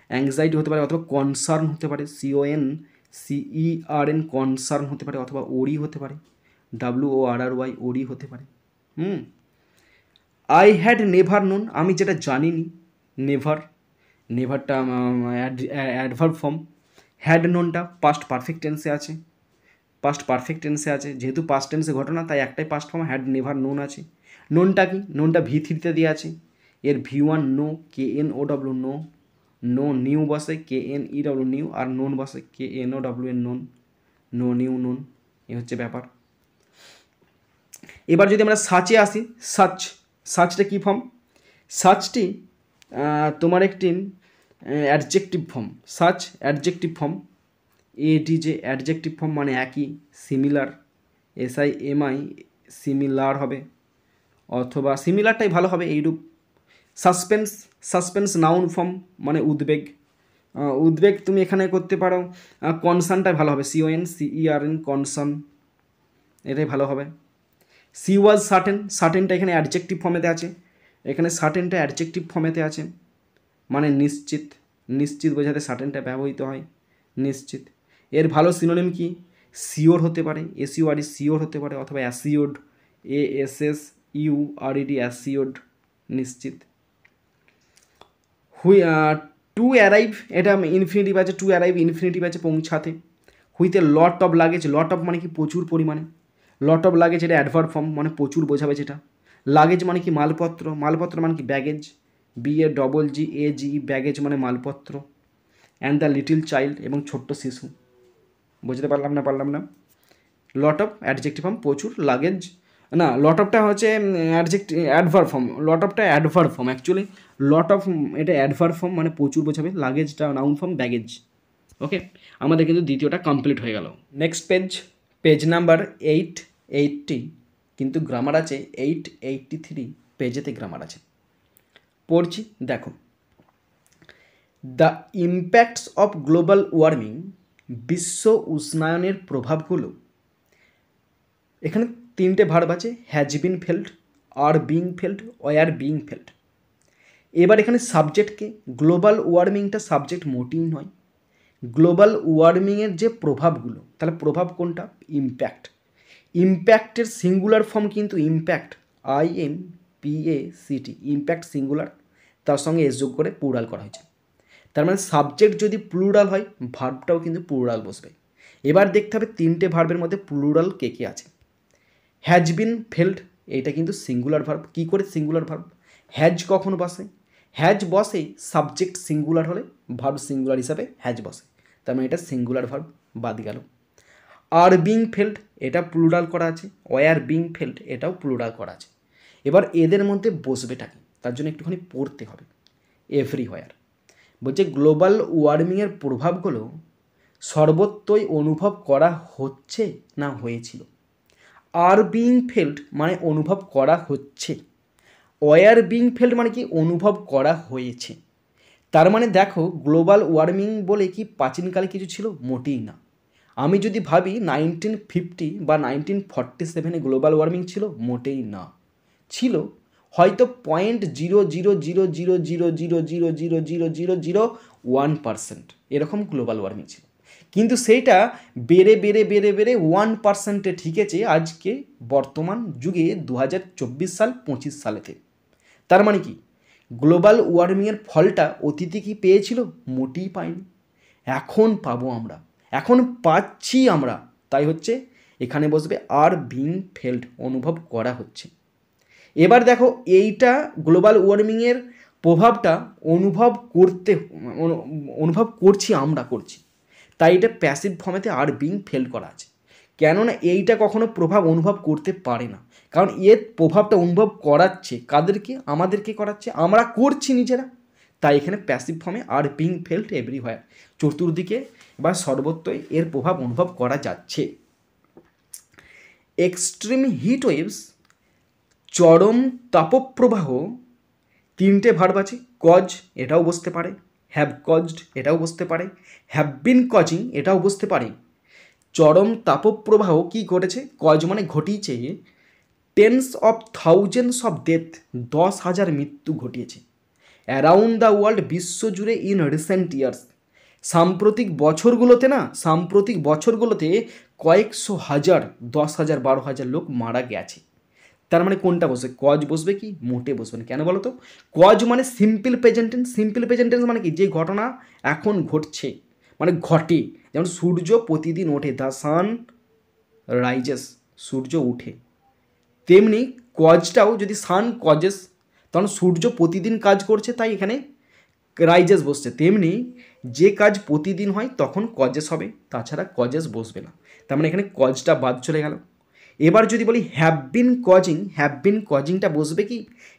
[SPEAKER 1] অ্যাংজাইটি হতে পারে, অথবা কনসার্ন হতে পারে, CONCERN, কনসার্ন হতে পারে, অথবা ওরি হতে পারে, WORRY, ওরি হতে পারে। আই হ্যাড নেভার নোন, আমি যেটা জানিনি, নেভার, নেভারটা অ্যাডভার্ব ফর্ম। হ্যাড নোনটা পাস্ট পারফেক্ট টেন্সে আছে, পাস্ট পারফেক্ট টেন্সে আছে, যেহেতু পাস্ট টেন্সে ঘটনা তাই একটাই past form, had never known আছে। নোনটা কি? নোনটা V3তে দিয়ে আছে, এর V1 know, KNOW know, know knew বসে KNEW নিউ, আর নোন বসে KNOWN known, know knew known, এ হচ্ছে ব্যাপার। এবার যদি আমরা সার্চে আসি, সার্চ, সার্চটা কী ফর্ম? সার্চটি তোমার একটি adjective form. Search adjective form, ADJ adjective form মানে একই, সিমিলার, SIMI সিমিলার হবে, অথবা সিমিলারটাই ভালো হবে এইরূপ। সাসপেন্স, সাসপেন্স নাউন ফর্ম মানে উদ্বেগ, উদ্বেগ তুমি এখানে করতে পারো, কনসার্নটাই ভালো হবে, CONCERN, কনসার্ন, এটাই ভালো হবে। সি ওয়াজ সার্টেন, সার্টেনটা এখানে অ্যাডজেক্টিভ ফর্মেতে আছে, এখানে সার্টেনটা অ্যাডজেক্টিভ ফর্মেতে আছে, মানে নিশ্চিত, নিশ্চিত বোঝাতে সার্টেনটা ব্যবহৃত হয়, নিশ্চিত। এর ভালো সিনোনিম কি? শিওর হতে পারে, SURD শিওর হতে পারে, অথবা অ্যাসিওর্ড, ASSURED অ্যাসিওর্ড, নিশ্চিত। টু অ্যারাইভ, এটা ইনফিনিটিভ আছে, টু অ্যারাইভ ইনফিনিটিভ আছে, পৌঁছাতে। With a lot of luggage, lot of মানে কি? প্রচুর পরিমাণে। লট অফ লাগেজ এটা অ্যাডভার্ব ফর্ম, মানে প্রচুর বোঝাবে যেটা। লাগেজ মানে কি? মালপত্র, মালপত্র মানে কি? ব্যাগেজ, BAGGAGE, ব্যাগেজ মানে মালপত্র। অ্যান্ড দ্য লিটিল চাইল্ড, এবং ছোট্ট শিশু। বুঝতে পারলাম না? লট অফ অ্যাডজেক্টিভ ফর্ম, প্রচুর, লাগেজ না, লট অফটা হচ্ছে অ্যাডভার্ব ফর্ম, লট অফটা adverb form, actually lot of এটা অ্যাডভার্ব ফর্ম, মানে প্রচুর বোঝাবে। লাগেজটা নাউন ফর্ম, ব্যাগেজ। ওকে, আমাদের কিন্তু দ্বিতীয়টা কমপ্লিট হয়ে গেল। নেক্সট পেজ, পেজ নাম্বার 880, কিন্তু গ্রামার আছে 883 পেজেতে, গ্রামার আছে, পড়ছি দেখো। The impacts of global warming, বিশ্ব উষ্ণায়নের প্রভাবগুলো। এখানে 3টে ভার্ব আছে, হ্যাজ বিন ফেল্ড, আর being felled, were being felled. এবার এখানে সাবজেক্টকে, গ্লোবাল ওয়ার্মিংটা সাবজেক্ট মোটেই নয়। গ্লোবাল ওয়ার্মিংয়ের যে প্রভাবগুলো, তাহলে প্রভাব কোনটা? ইম্প্যাক্ট। ইম্প্যাক্টের সিঙ্গুলার ফর্ম কিন্তু ইম্প্যাক্ট, IMPACT, ইম্প্যাক্ট সিঙ্গুলার, তার সঙ্গে এস যোগ করে প্লুরাল করা হয়েছে। তার মানে সাবজেক্ট যদি প্লুরাল হয়, ভার্বটাও কিন্তু প্লুরাল বসবে। এবার দেখতে হবে 3টে ভার্বের মধ্যে প্লুরাল কে কে আছে। হ্যাজ বিন ফেল্ড, এটা কিন্তু সিঙ্গুলার ভার্ব। কী করে সিঙ্গুলার ভার্ব? হ্যাজ কখন বসে? হ্যাজ বসে সাবজেক্ট সিঙ্গুলার হলে, ভার্ব সিঙ্গুলার হিসাবে হ্যাজ বসে, তার মানে এটা সিঙ্গুলার ভার্ব, বাদ গেল। আর বিং ফেল্ড, এটা প্লুরাল করা আছে, ওয়ার বিং ফেল্ড, এটাও প্লুরাল করা আছে। এবার এদের মধ্যে বসবেটা কি, তার জন্য একটুখানি পড়তে হবে। এভরিহোয়ার বলছে গ্লোবাল ওয়ার্মিংয়ের প্রভাবগুলো সর্বত্রই অনুভব করা হচ্ছে না হয়েছিল। আর বিং ফেল্ট মানে অনুভব করা হচ্ছে, ওয়ার বিং ফেল্ট মানে কি অনুভব করা হয়েছে। তার মানে দেখো গ্লোবাল ওয়ার্মিং বলে কি প্রাচীনকালে কিছু ছিল? মোটেই না। আমি যদি ভাবি 1950 বা 1947 গ্লোবাল ওয়ার্মিং ছিল, মোটেই না। ছিল হয়তো 0.000000000001% এরকম গ্লোবাল ওয়ার্মিং ছিল, কিন্তু সেইটা বেড়ে বেড়ে বেড়ে বেড়ে 1%-এ ঠিকেছে আজকে বর্তমান যুগে 2024 সাল 25 সালেতে। তার মানে কি গ্লোবাল ওয়ার্মিংয়ের ফলটা অতীতে কি পেয়েছিল? মোটেই পাইনি। এখন পাবো আমরা, এখন পাচ্ছি আমরা। তাই হচ্ছে এখানে বসবে আর বিং ফেল্ট, অনুভব করা হচ্ছে। এবার দেখো এইটা গ্লোবাল ওয়ার্মিংয়ের প্রভাবটা অনুভব করছি আমরা, করছি। তাই এটা প্যাসিভ ফর্মেতে আর বিং ফেল্ট করা আছে। কেননা এইটা কখনো প্রভাব অনুভব করতে পারে না, কারণ এর প্রভাবটা অনুভব করাচ্ছে কাদেরকে? আমাদেরকে করাচ্ছে, আমরা করছি নিজেরা। তাই এখানে প্যাসিভ ফর্মে আর বিং ফেল্ট এভরিহোয়ার, চতুর্দিকে বা সর্বত্রই এর প্রভাব অনুভব করা যাচ্ছে। এক্সট্রিম হিট ওয়েভস, চরম তাপপ্রবাহ, তিনটে ভার্ব আছে। কজ এটাও বসতে পারে, হ্যাভ কজড এটাও বসতে পারে, হ্যাভ বিন কজিং এটাও বসতে পারে। চরম তাপপ্রবাহ কি ঘটেছে? কজ মানে ঘটিয়েছে। Tense of thousands of death, 10,000 মৃত্যু ঘটিয়েছে। অ্যারাউন্ড দ্য ওয়ার্ল্ড, বিশ্বজুড়ে, ইন রিসেন্ট ইয়ার্স, সাম্প্রতিক বছরগুলোতে কয়েকশো হাজার, 10,000 12,000 লোক মারা গেছে। তার মানে কোনটা বসবে? কজ বসবে কি? মোটে বসবে না। কেন বলো তো? কজ মানে simple present tense. Simple present tense মানে কি? যে ঘটনা এখন ঘটছে, মানে ঘটে। যেমন সূর্য প্রতিদিন ওঠে, দ্য সান রাইজেস, সূর্য উঠে। তেমনি কজটাও যদি সান কজেস, তখন সূর্য প্রতিদিন কাজ করছে, তাই এখানে রাইজেস বসছে। তেমনি যে কাজ প্রতিদিন হয় তখন কজেস হবে, তাছাড়া কজেস বসবে না। তার মানে এখানে কজটা বাদ চলে গেল। এবার যদি বলি have been causing, have been কজিংটা বসবে কি?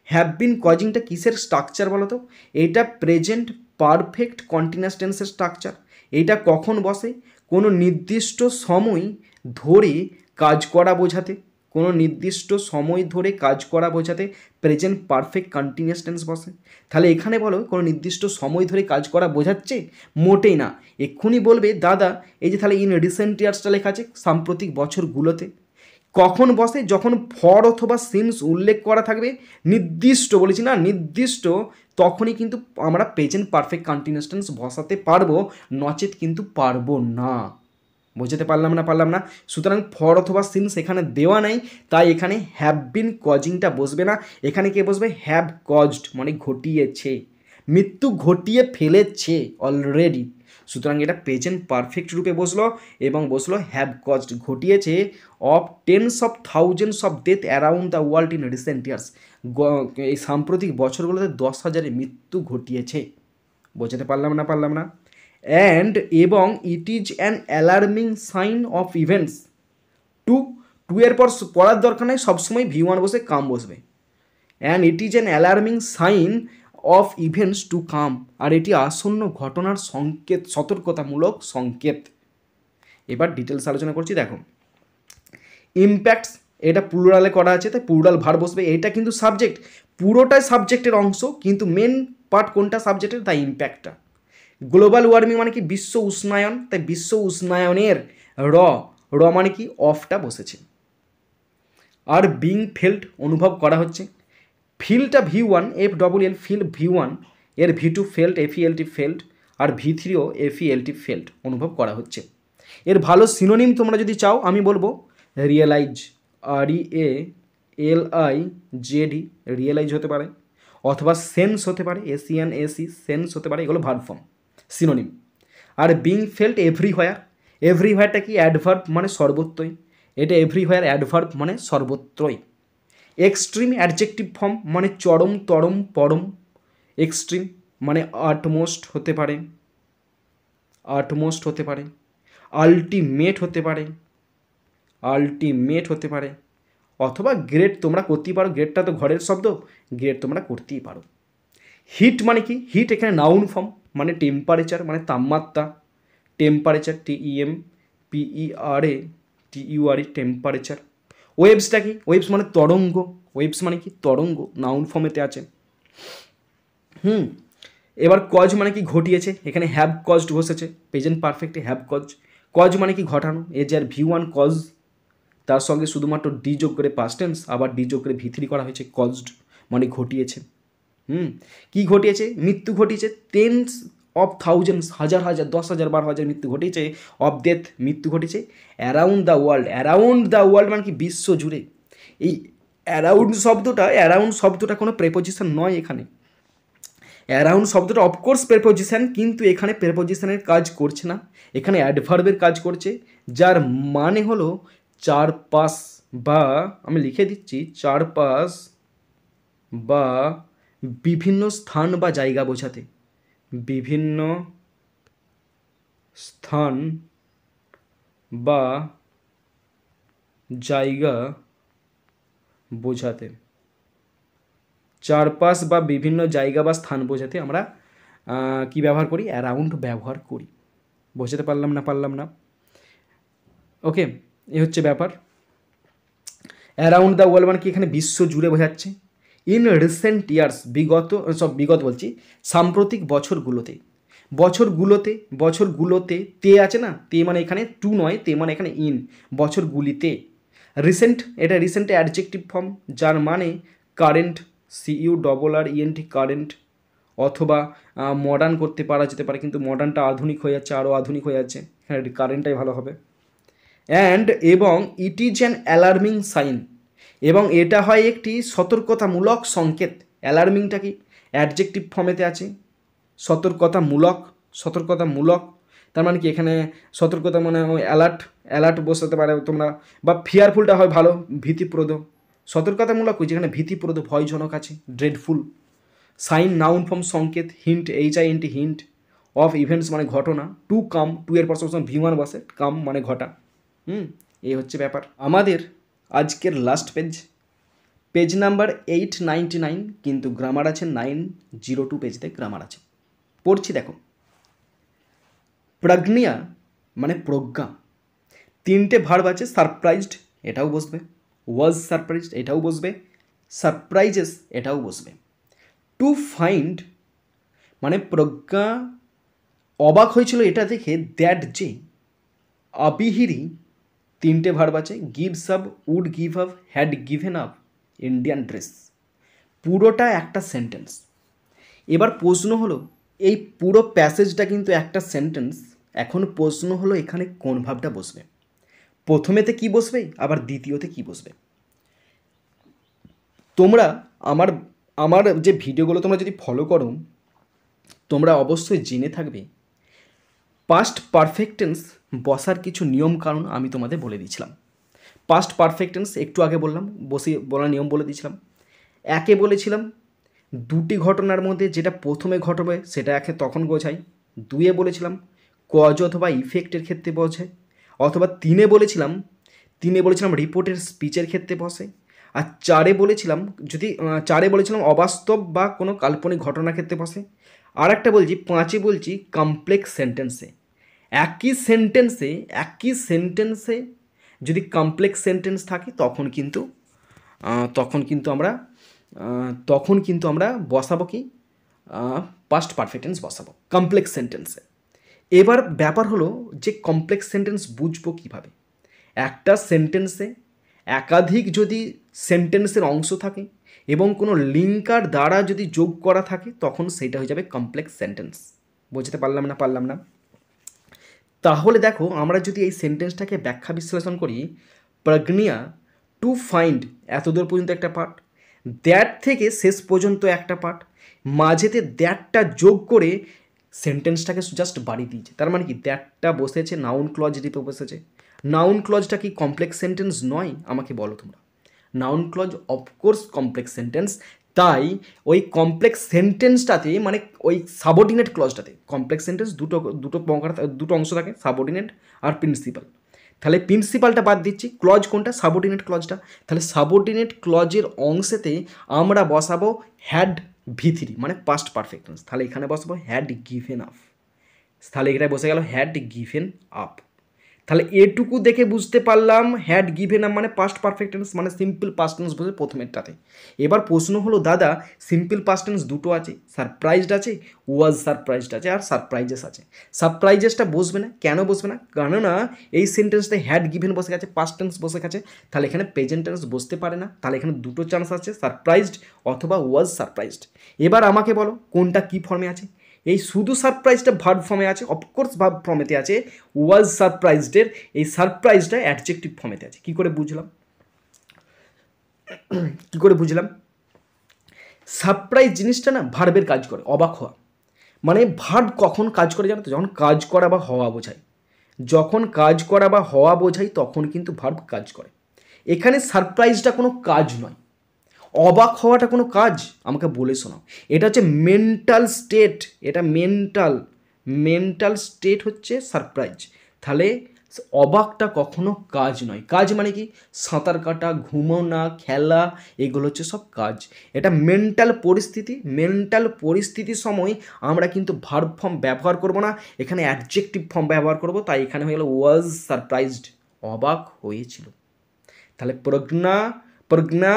[SPEAKER 1] হ্যাভ বিন কজিংটা কিসের স্ট্রাকচার বলো তো? এটা প্রেজেন্ট পারফেক্ট কন্টিনিউয়াস টেন্সের স্ট্রাকচার। এইটা কখন বসে? কোনো নির্দিষ্ট সময় ধরে কাজ করা বোঝাতে, কোনো নির্দিষ্ট সময় ধরে কাজ করা বোঝাতে প্রেজেন্ট পারফেক্ট কন্টিনিউয়াস টেন্স বসে। তাহলে এখানে বলো কোনো নির্দিষ্ট সময় ধরে কাজ করা বোঝাচ্ছে? মোটেই না। এক্ষুনি বলবে দাদা এই যে তাহলে ইন রিসেন্ট ইয়ার্সটা লেখা আছে, সাম্প্রতিক বছরগুলোতে। কখন বসে? যখন ফর অথবা সিন্স উল্লেখ করা থাকবে, নির্দিষ্ট বলেছি না, নির্দিষ্ট, তখনই কিন্তু আমরা প্রেজেন্ট পারফেক্ট কন্টিনিউয়াস টেন্স বসাতে পারবো, নচেত কিন্তু পারবো না। বোঝাতে পারলাম না? সুতরাং ফর অথবা সিন্স এখানে দেওয়া নাই, তাই এখানে হ্যাভ বিন কজিংটা বসবে না। এখানে কে বসবে? হ্যাভ কজড মানে ঘটিয়েছে, মৃত্যু ঘটিয়ে ফেলেছে অলরেডি। সুতরাং এটা প্রেজেন্ট পারফেক্ট রূপে বসলো এবং বসলো হ্যাভ কজড, ঘটিয়েছে, of tense of thousands of death around the world in recent years, এই সাম্প্রতিক বছরগুলোতে 10,000 মৃত্যু ঘটিয়েছে। বোঝাতে পারলাম না? অ্যান্ড এবং it is an alarming sign of events to, এর পর পড়ার দরকার নেই, সবসময় V1 বসে কাম বসবে। And it is an alarming sign of events to come, আর এটি আসন্ন ঘটনার সংকেত, সতর্কতামূলক সংকেত। এবার ডিটেলস আলোচনা করছি। দেখো ইম্প্যাক্টস, এটা প্লুরালে করা আছে, তাই প্লুরাল ভার্ব বসবে। এটা কিন্তু সাবজেক্ট, পুরোটাই সাবজেক্টের অংশ, কিন্তু মেন পার্ট কোনটা সাবজেক্টের? তাই ইম্প্যাক্টটা। গ্লোবাল ওয়ার্মিং মানে কি? বিশ্ব উষ্ণায়ন, তাই বিশ্ব উষ্ণায়নের র মানে কি? অফটা বসেছে। আর বিং ফেল্ট অনুভব করা হচ্ছে। ফিলটা V1, FEL ফিল V1, এর V2 ফেল্ট, FELT ফেল্ট, আর V3ও FELT ফেল্ট, অনুভব করা হচ্ছে। এর ভালো সিনোনিম তোমরা যদি চাও আমি বলবো রিয়েলাইজ, REALIZED, রিয়েলাইজ হতে পারে, অথবা সেন্স হতে পারে, SENSE, সেন্স হতে পারে। এগুলো ভার্ব ফর্ম সিনোনিম। আর বিং ফেল্ট এভরিহোয়ার, এভরিহোয়ারটা কি? অ্যাডভার্ব মানে সর্বত্রই, এটা এভরিহোয়ার অ্যাডভার্ব মানে সর্বত্রই। এক্সট্রিম অ্যাডজেক্টিভ ফর্ম মানে চরম, তরম, পরম। এক্সট্রিম মানে আটমোস্ট হতে পারে, আলটিমেট হতে পারে, অথবা গ্রেট তোমরা করতেই পারো। গ্রেটটা তো ঘরের শব্দ, গ্রেট তোমরা করতেই পারো। হিট মানে কি? হিট এখানে নাউন ফর্ম, মানে টেম্পারেচার মানে তাপমাত্রা। Temperature, TEMPERATURE, temperature. ওয়েভসটা কি? ওয়েভস মানে তরঙ্গ। ওয়েভস মানে কি? তরঙ্গ, নাউন ফর্মেতে আছে। এবার কজ মানে কি? ঘটিয়েছে। এখানে হ্যাভ কজড বসেছে, প্রেজেন্ট পারফেক্টে হ্যাভ কজ। কজ মানে কি? ঘটানো। এ যে আর V1 কজ, তার সঙ্গে শুধুমাত্র ডি যোগ করে পাস্ট টেন্স, আবার ডি যোগ করে V3 করা হয়েছে, কজড মানে ঘটিয়েছে। কি ঘটিয়েছে? মৃত্যু ঘটিয়েছে। টেন্স অফ থাউজেন্ডস, হাজার হাজার, 10,000 12,000 মৃত্যু ঘটিয়েছে। অফ ডেথ, মৃত্যু ঘটেছে। Around the world, around the world মানে কি? বিশ্ব জুড়ে। এই অ্যারাউন্ড শব্দটা কোনো প্রেপোজিশন নয় এখানে। অ্যারাউন্ড শব্দটা অফকোর্স প্রেপোজিশন, কিন্তু এখানে প্রেপোজিশনের কাজ করছে না, এখানে অ্যাডভার্বের কাজ করছে, যার মানে হলো চারপাশ, বা আমি লিখে দিচ্ছি চারপাশ বা বিভিন্ন স্থান বা জায়গা বোঝাতে। বিভিন্ন স্থান বা জায়গা বোঝাতে। চারপাশ বা বিভিন্ন জায়গা বা স্থান বোঝাতে আমরা কি ব্যবহার করি? অ্যারাউন্ড ব্যবহার করি। বোঝাতে পারলাম না? ওকে, এ হচ্ছে ব্যাপার। অ্যারাউন্ড দ্য ওয়ার্ল্ড মানে কি? এখানে বিশ্ব জুড়ে বোঝাচ্ছে। ইন রিসেন্ট ইয়ার্স, বিগত বলছি, সাম্প্রতিক বছরগুলোতে তে আছে না, তে মানে এখানে টু নয়, তে মানে এখানে ইন, বছরগুলিতে। রিসেন্ট, এটা রিসেন্টে অ্যাডজেক্টিভ ফর্ম, যার মানে কারেন্ট, CURRENT, কারেন্ট, অথবা মডার্ন করতে পারা যেতে পারে, কিন্তু মডার্নটা আধুনিক হয়ে যাচ্ছে, আরও আধুনিক হয়ে যাচ্ছে, এখানে কারেন্টটাই ভালো হবে। এবং it is an alarming sign, এবং এটা হয় একটি সতর্কতামূলক সংকেত। অ্যালার্মিংটা কি? অ্যাডজেক্টিভ ফর্মেতে আছে। সতর্কতামূলক, তার মানে কি? এখানে সতর্কতা মানে অ্যালার্ট বসাতে পারে তোমরা, বা ফিয়ারফুলটা হয় ভালো, ভীতিপ্রদ। সতর্কতামূলক ওই যেখানে ভীতিপ্রদ, ভয়জনক আছে, ড্রেডফুল। সাইন নাউন ফর্ম, সংকেত। Hint, HINT, hint. Of events মানে ঘটনা। টু কাম, টু এর পর সবসময় V1 বসে, কাম মানে ঘটা। এই হচ্ছে ব্যাপার। আমাদের আজকের লাস্ট পেজ নাম্বার 899, কিন্তু গ্রামার আছে 902 পেজতে গ্রামার আছে। পড়ছি, দেখো। প্রজ্ঞা মানে প্রজ্ঞা, তিনটে ভার্ব আছে। সারপ্রাইজড, এটাও বসবে। ওয়াজ সারপ্রাইজড, এটাও বসবে। সারপ্রাইজেস, এটাও বসবে। টু ফাইন্ড মানে প্রজ্ঞা অবাক হয়েছিল এটা দেখে, দ্যাট যে আবিহিরি, তিনটে ভার্ব আছে। Gives up, would give up, had given up Indian dress. পুরোটা একটা সেন্টেন্স। এবার প্রশ্ন হলো, এই পুরো প্যাসেজটা কিন্তু একটা সেন্টেন্স। এখন প্রশ্ন হলো এখানে কোন ভাবটা বসবে, প্রথমেতে কি বসবে, আবার দ্বিতীয়তে কি বসবে। তোমরা আমার যে ভিডিওগুলো তোমরা যদি ফলো করো, তোমরা অবশ্যই জেনে থাকবে পাস্ট পারফেক্ট টেন্স বসার কিছু নিয়ম কারণ আমি তোমাদের বলে দিয়েছিলাম। পাস্ট পারফেক্ট টেন্স একটু আগে বললাম, বলার নিয়ম বলে দিয়েছিলাম। একে বলেছিলাম দুটি ঘটনার মধ্যে যেটা প্রথমে ঘটবে সেটা একে তখন বোঝায়। দুয়ে বলেছিলাম কজ অথবা ইফেক্টের ক্ষেত্রে বোঝে, অথবা তিনে বলেছিলাম রিপোর্টের স্পিচের ক্ষেত্রে বসে। আর চারে বলেছিলাম অবাস্তব বা কোনো কাল্পনিক ঘটনার ক্ষেত্রে বসে। আর একটা পাঁচে বলছি কমপ্লেক্স সেন্টেন্সে। একই সেন্টেন্সে যদি কমপ্লেক্স সেন্টেন্স থাকে তখন কিন্তু আমরা বসাবো কি? পাস্ট পারফেক্ট টেন্স বসাবো কমপ্লেক্স সেন্টেন্সে। এবার ব্যাপার হলো যে কমপ্লেক্স সেন্টেন্স বুঝবো কীভাবে। একটা সেন্টেন্সে একাধিক যদি সেন্টেন্সের অংশ থাকে এবং কোনো লিঙ্কার দ্বারা যদি যোগ করা থাকে, তখন সেটা হয়ে যাবে কমপ্লেক্স সেন্টেন্স। বুঝতে পারলাম না? তাহলে দেখো, আমরা যদি এই সেন্টেন্সটাকে ব্যাখ্যা বিশ্লেষণ করি, প্রজ্ঞা টু ফাইন্ড এতদূর পর্যন্ত একটা পার্ট, দ্যাট থেকে শেষ পর্যন্ত একটা পার্ট, মাঝেতে দ্যাটটা যোগ করে সেন্টেন্সটাকে জাস্ট বাড়িয়ে দিয়েছে। তার মানে কি? দ্যাটটা বসেছে, নাউন ক্লজ রিপে বসেছে। নাউন ক্লজটা কি কমপ্লেক্স সেন্টেন্স নয়? আমাকে বলো তোমরা। Noun clause of course complex sentence. তাই ওই কমপ্লেক্স সেন্টেন্সটাতে মানে ওই সাবঅর্ডিনেট ক্লজটাতে, কমপ্লেক্স সেন্টেন্স দুটো অংশ থাকে, সাবঅর্ডিনেট আর প্রিন্সিপাল। তাহলে প্রিন্সিপালটা বাদ দিচ্ছি, ক্লজ কোনটা? সাবঅর্ডিনেট ক্লজটা। তাহলে সাবঅর্ডিনেট ক্লজের অংশেতে আমরা বসাবো হ্যাড V3 মানে পাস্ট পারফেক্ট টেন্স। তাহলে এখানে বসাবো হ্যাড গিভেন আপ। তাহলে এটাই বসে গেল হ্যাড গিভেন আপ। তাহলে এটুকু দেখে বুঝতে পারলাম হ্যাড গিভেন আপ মানে পাস্ট পারফেক্ট টেন্স, মানে সিম্পল পাস্ট টেন্স বসে প্রথমেরটাতে। এবার প্রশ্ন হলো দাদা সিম্পল পাস্ট টেন্স দুটো আছে, সারপ্রাইজড আছে, ওয়াজ সারপ্রাইজড আছে, আর সারপ্রাইজেস আছে। সারপ্রাইজেসটা বসবে না, কেন বসবে না? কেননা এই সেন্টেন্সটা হ্যাড গিভেন বসে গেছে, পাস্ট টেন্স বসে গেছে, তাহলে এখানে প্রেজেন্ট টেন্স বসতে পারে না। তাহলে এখানে দুটো চান্স আছে, সারপ্রাইজড অথবা ওয়াজ সারপ্রাইজড। এবার আমাকে বলো কোনটা কী ফর্মে আছে? এই শুধু সারপ্রাইজটা ভার্ব ফর্মে আছে, অফকোর্স ভার্ব ফর্মেতে আছে। ওয়াজ সারপ্রাইজডের এই সারপ্রাইজটা অ্যাডজেক্টিভ ফর্মেতে আছে। কী করে বুঝলাম? কী করে বুঝলাম? সারপ্রাইজ জিনিসটা না ভার্বের কাজ করে, অবাক হওয়া। মানে ভার্ব কখন কাজ করে জানো তো? যখন কাজ করা বা হওয়া বোঝায়। যখন কাজ করা বা হওয়া বোঝায় তখন কিন্তু ভার্ব কাজ করে। এখানে সারপ্রাইজটা কোনো কাজ নয়, অবাক হওয়াটা কোনো কাজ। আমাকে বলে শোনাও, এটা হচ্ছে মেন্টাল স্টেট, এটা মেন্টাল স্টেট হচ্ছে সারপ্রাইজ। তাহলে অবাকটা কখনো কাজ নয়। কাজ মানে কি? সাঁতার কাটা, ঘুমোনা, খেলা, এগুলো হচ্ছে সব কাজ। এটা মেন্টাল পরিস্থিতি। মেন্টাল পরিস্থিতির সময় আমরা কিন্তু ভার্ব ফর্ম ব্যবহার করব না, এখানে অ্যাডজেক্টিভ ফর্ম ব্যবহার করব। তাই এখানে হয়ে গেল ওয়াজ সারপ্রাইজড, অবাক হয়েছিল। তাহলে প্রজ্ঞা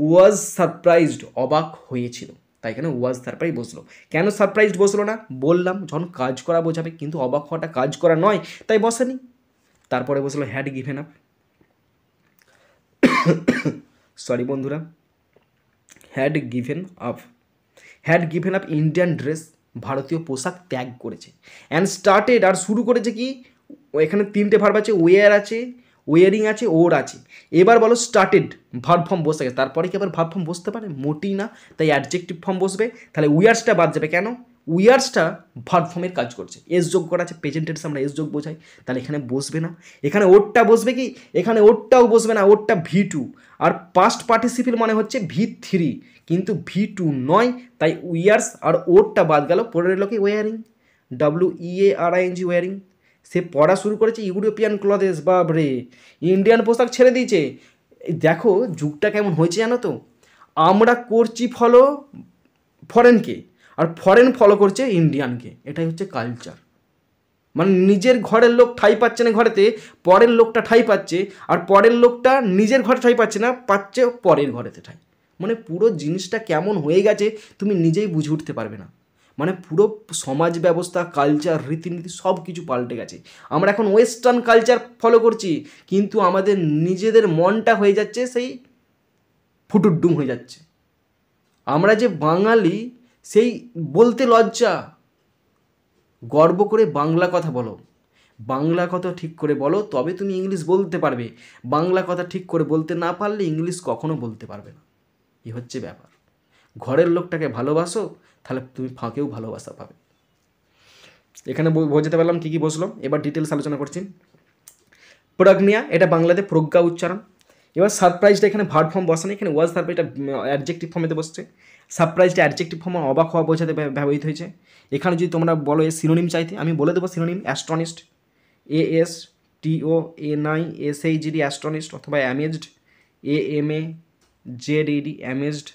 [SPEAKER 1] ওয়াজ সারপ্রাইজড, অবাক হয়েছিল। তাই এখানে ওয়াজ সারপ্রাইজ বসলো। কেন সারপ্রাইজড বসলো না? বললাম যখন কাজ করা বোঝাবে, কিন্তু অবাক হওয়াটা কাজ করা নয়, তাই বসেনি। তারপরে বসলো হ্যাড গিভেন আপ। সরি বন্ধুরা, had given up. Had given up Indian dress, ভারতীয় পোশাক ত্যাগ করেছে। অ্যান্ড স্টার্টেড, আর শুরু করেছে কি? এখানে তিনটে ভার্ব আছে, ওয়ার আছে, ওয়ারিং আছে, ওর আছে। এবার বলো স্টার্টেড, ভার্ব ফর্ম বসে গেছে। তারপরে কি আবার ভার্ব ফর্ম বসতে পারে? মোটেই না। তাই অ্যাডজেক্টিভ ফর্ম বসবে। তাহলে উইয়ার্সটা বাদ যাবে। কেন? উইয়ার্সটা ভার্ব ফর্মের কাজ করছে, এস যোগ করা আছে, প্রেজেন্ট টেন্স আমরা এস যোগ বোঝাই, তাহলে এখানে বসবে না। এখানে ওরটা বসবে কি? এখানে ওরটাও বসবে না, ওরটা V2। আর পাস্ট পার্টিসিপল মানে হচ্ছে V3, কিন্তু V2 নয়। তাই উইয়ার্স আর ওরটা বাদ গেল। পরে রইল কি? Wiring, WEARING, wiring. সে পড়া শুরু করেছে ইউরোপিয়ান ক্লথেস। বাবরে, ইন্ডিয়ান পোশাক ছেড়ে দিয়েছে। দেখো যুগটা কেমন হয়েছে জানো তো? আমরা করছি ফলো ফরেনকে, আর ফরেন ফলো করছে ইন্ডিয়ানকে। এটাই হচ্ছে কালচার। মানে নিজের ঘরের লোক ঠাঁই পাচ্ছে না ঘরেতে, পরের লোকটা ঠাঁই পাচ্ছে, আর পরের লোকটা নিজের ঘরে ঠাঁই পাচ্ছে না, পাচ্ছে পরের ঘরেতে ঠাঁই। মানে পুরো জিনিসটা কেমন হয়ে গেছে তুমি নিজেই বুঝে উঠতে পারবে না। মানে পুরো সমাজ ব্যবস্থা, কালচার, রীতিনীতি সব কিছু পাল্টে গেছে। আমরা এখন ওয়েস্টার্ন কালচার ফলো করছি, কিন্তু আমাদের নিজেদের মনটা হয়ে যাচ্ছে সেই ফুটুডুম হয়ে যাচ্ছে। আমরা যে বাঙালি সেই বলতে লজ্জা। গর্ব করে বাংলা কথা বলো, বাংলা কথা ঠিক করে বলো, তবে তুমি ইংলিশ বলতে পারবে। বাংলা কথা ঠিক করে বলতে না পারলে ইংলিশ কখনো বলতে পারবে না। এই হচ্ছে ব্যাপার। ঘরের লোকটাকে ভালোবাসো, তাহলে তুমি ফাঁকেও ভালোবাসা পাবে। এখানে বোঝাতে পারলাম কী কী বসলো। এবার ডিটেলস আলোচনা করছি। প্রজ্ঞা, এটা বাংলাতে প্রজ্ঞা উচ্চারণ। এবার সারপ্রাইজটা এখানে ভার্ব ফর্ম বসে না, এখানে ওয়াজ সারপ্রাইজটা অ্যাডজেক্টিভ ফর্মেতে বসছে। সারপ্রাইজটা অ্যাডজেক্টিভ ফর্ম, অবাক হওয়া বোঝাতে ব্যবহৃত হয়েছে। এখানে যদি তোমরা বলো এর সিনোনিম চাইতে, আমি বলে দেবো সিনোনিম। অ্যাস্টনিস্ট, ASTONISHED, অ্যাস্টনিস্ট, অথবা অ্যামেজড, AMAZED, অ্যামেজড।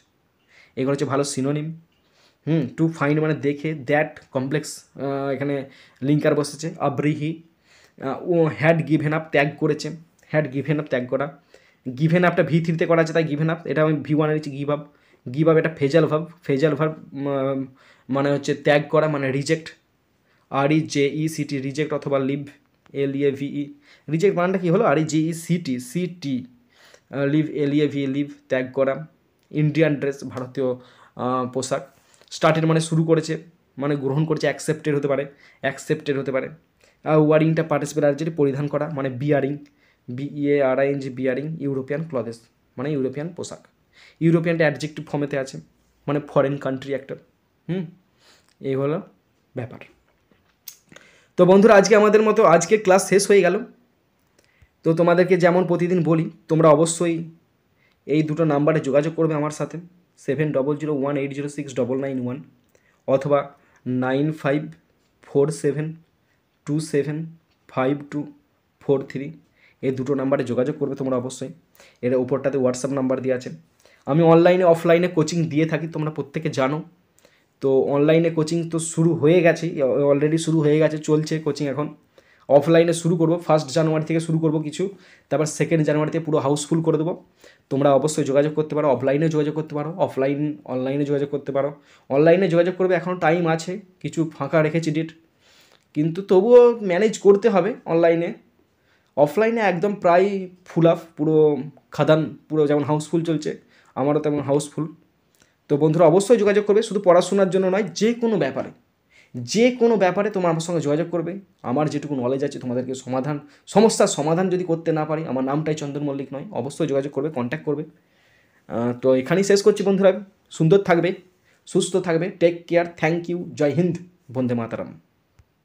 [SPEAKER 1] এগুলো হচ্ছে ভালো সিনোনিম। টু ফাইন্ড মানে দেখে, দ্যাট কমপ্লেক্স, এখানে লিঙ্কার বসেছে। আব্রিহি, ও হ্যাড গিভেন আপ, ত্যাগ করেছে। হ্যাড গিভেন আপ, ত্যাগ করা। গিভেন আপটা V3তে করা আছে, তাই গিভেন আপ। এটা আমি V1 এনেছি, গিভ আপ। গিভ আপ এটা ফেজাল ভার্ব। ফেজাল ভার্ব মানে হচ্ছে ত্যাগ করা, মানে রিজেক্ট। REJECT, রিজেক্ট, অথবা লিভ, LEAVE। রিজেক্ট মানটা কী হলো? REJECT, লিভ, LEAVE, লিভ, ত্যাগ করা। ইন্ডিয়ান ড্রেস, ভারতীয় পোশাক। স্টার্টেড মানে শুরু করেছে, মানে গ্রহণ করেছে। অ্যাকসেপ্টেড হতে পারে, অ্যাকসেপ্টেড হতে পারে। ওয়ারিংটা পার্টিসিপেল আর্টিকেল, পরিধান করা, মানে বিয়ারিং, BEARING, বিয়ারিং। ইউরোপিয়ান ক্লথেস মানে ইউরোপিয়ান পোশাক। ইউরোপিয়ানটা অ্যাডজেক্টিভ ফর্মেতে আছে, মানে ফরেন কান্ট্রি একটা। এই হলো ব্যাপার। তো বন্ধুরা আজকে আমাদের মতো আজকে ক্লাস শেষ হয়ে গেল। তো তোমাদেরকে যেমন প্রতিদিন বলি, তোমরা অবশ্যই এই দুটো নাম্বারে যোগাযোগ করবে আমার সাথে, 7001806991 অথবা 9547275243। এই দুটো নাম্বারে যোগাযোগ করবে তোমরা অবশ্যই। এর উপরটাতে হোয়াটসঅ্যাপ নাম্বার দেওয়া আছে। আমি অনলাইনে অফলাইনে কোচিং দিয়ে থাকি, তোমরা প্রত্যেকে জানো। তো অনলাইনে কোচিং তো শুরু হয়ে গেছে, অলরেডি শুরু হয়ে গেছে, চলছে কোচিং এখন। অফলাইনে শুরু করব, 1 জানুয়ারি থেকে শুরু করব কিছু, তারপর 2 জানুয়ারিতে পুরো হাউসফুল করে দেবো। তোমরা অবশ্যই যোগাযোগ করতে পারো, অফলাইনে যোগাযোগ করতে পারো, অনলাইনে যোগাযোগ করতে পারো। অনলাইনে যোগাযোগ করবে, এখনও টাইম আছে, কিছু ফাঁকা রেখেছি ডেট, কিন্তু তবুও ম্যানেজ করতে হবে অনলাইনে। অফলাইনে একদম প্রায় ফুল আপ, পুরো খাদান, পুরো যেমন হাউসফুল চলছে, আমারও তেমন হাউসফুল। তো বন্ধুরা অবশ্যই যোগাযোগ করবে, শুধু পড়াশোনার জন্য নয়, যে কোনো ব্যাপারে তোমরা আমার সঙ্গে যোগাযোগ করবে। আমার যেটুকু নলেজ আছে তোমাদেরকে সমস্যার সমাধান যদি করতে না পারি, আমার নামটাই চন্দন মল্লিক নয়, অবশ্যই যোগাযোগ করবে, কন্ট্যাক্ট করবে। তো এখানেই শেষ করছি বন্ধুরা, সুন্দর থাকবে, সুস্থ থাকবে, টেক কেয়ার, থ্যাংক ইউ, জয় হিন্দ, বন্দে মাতারাম।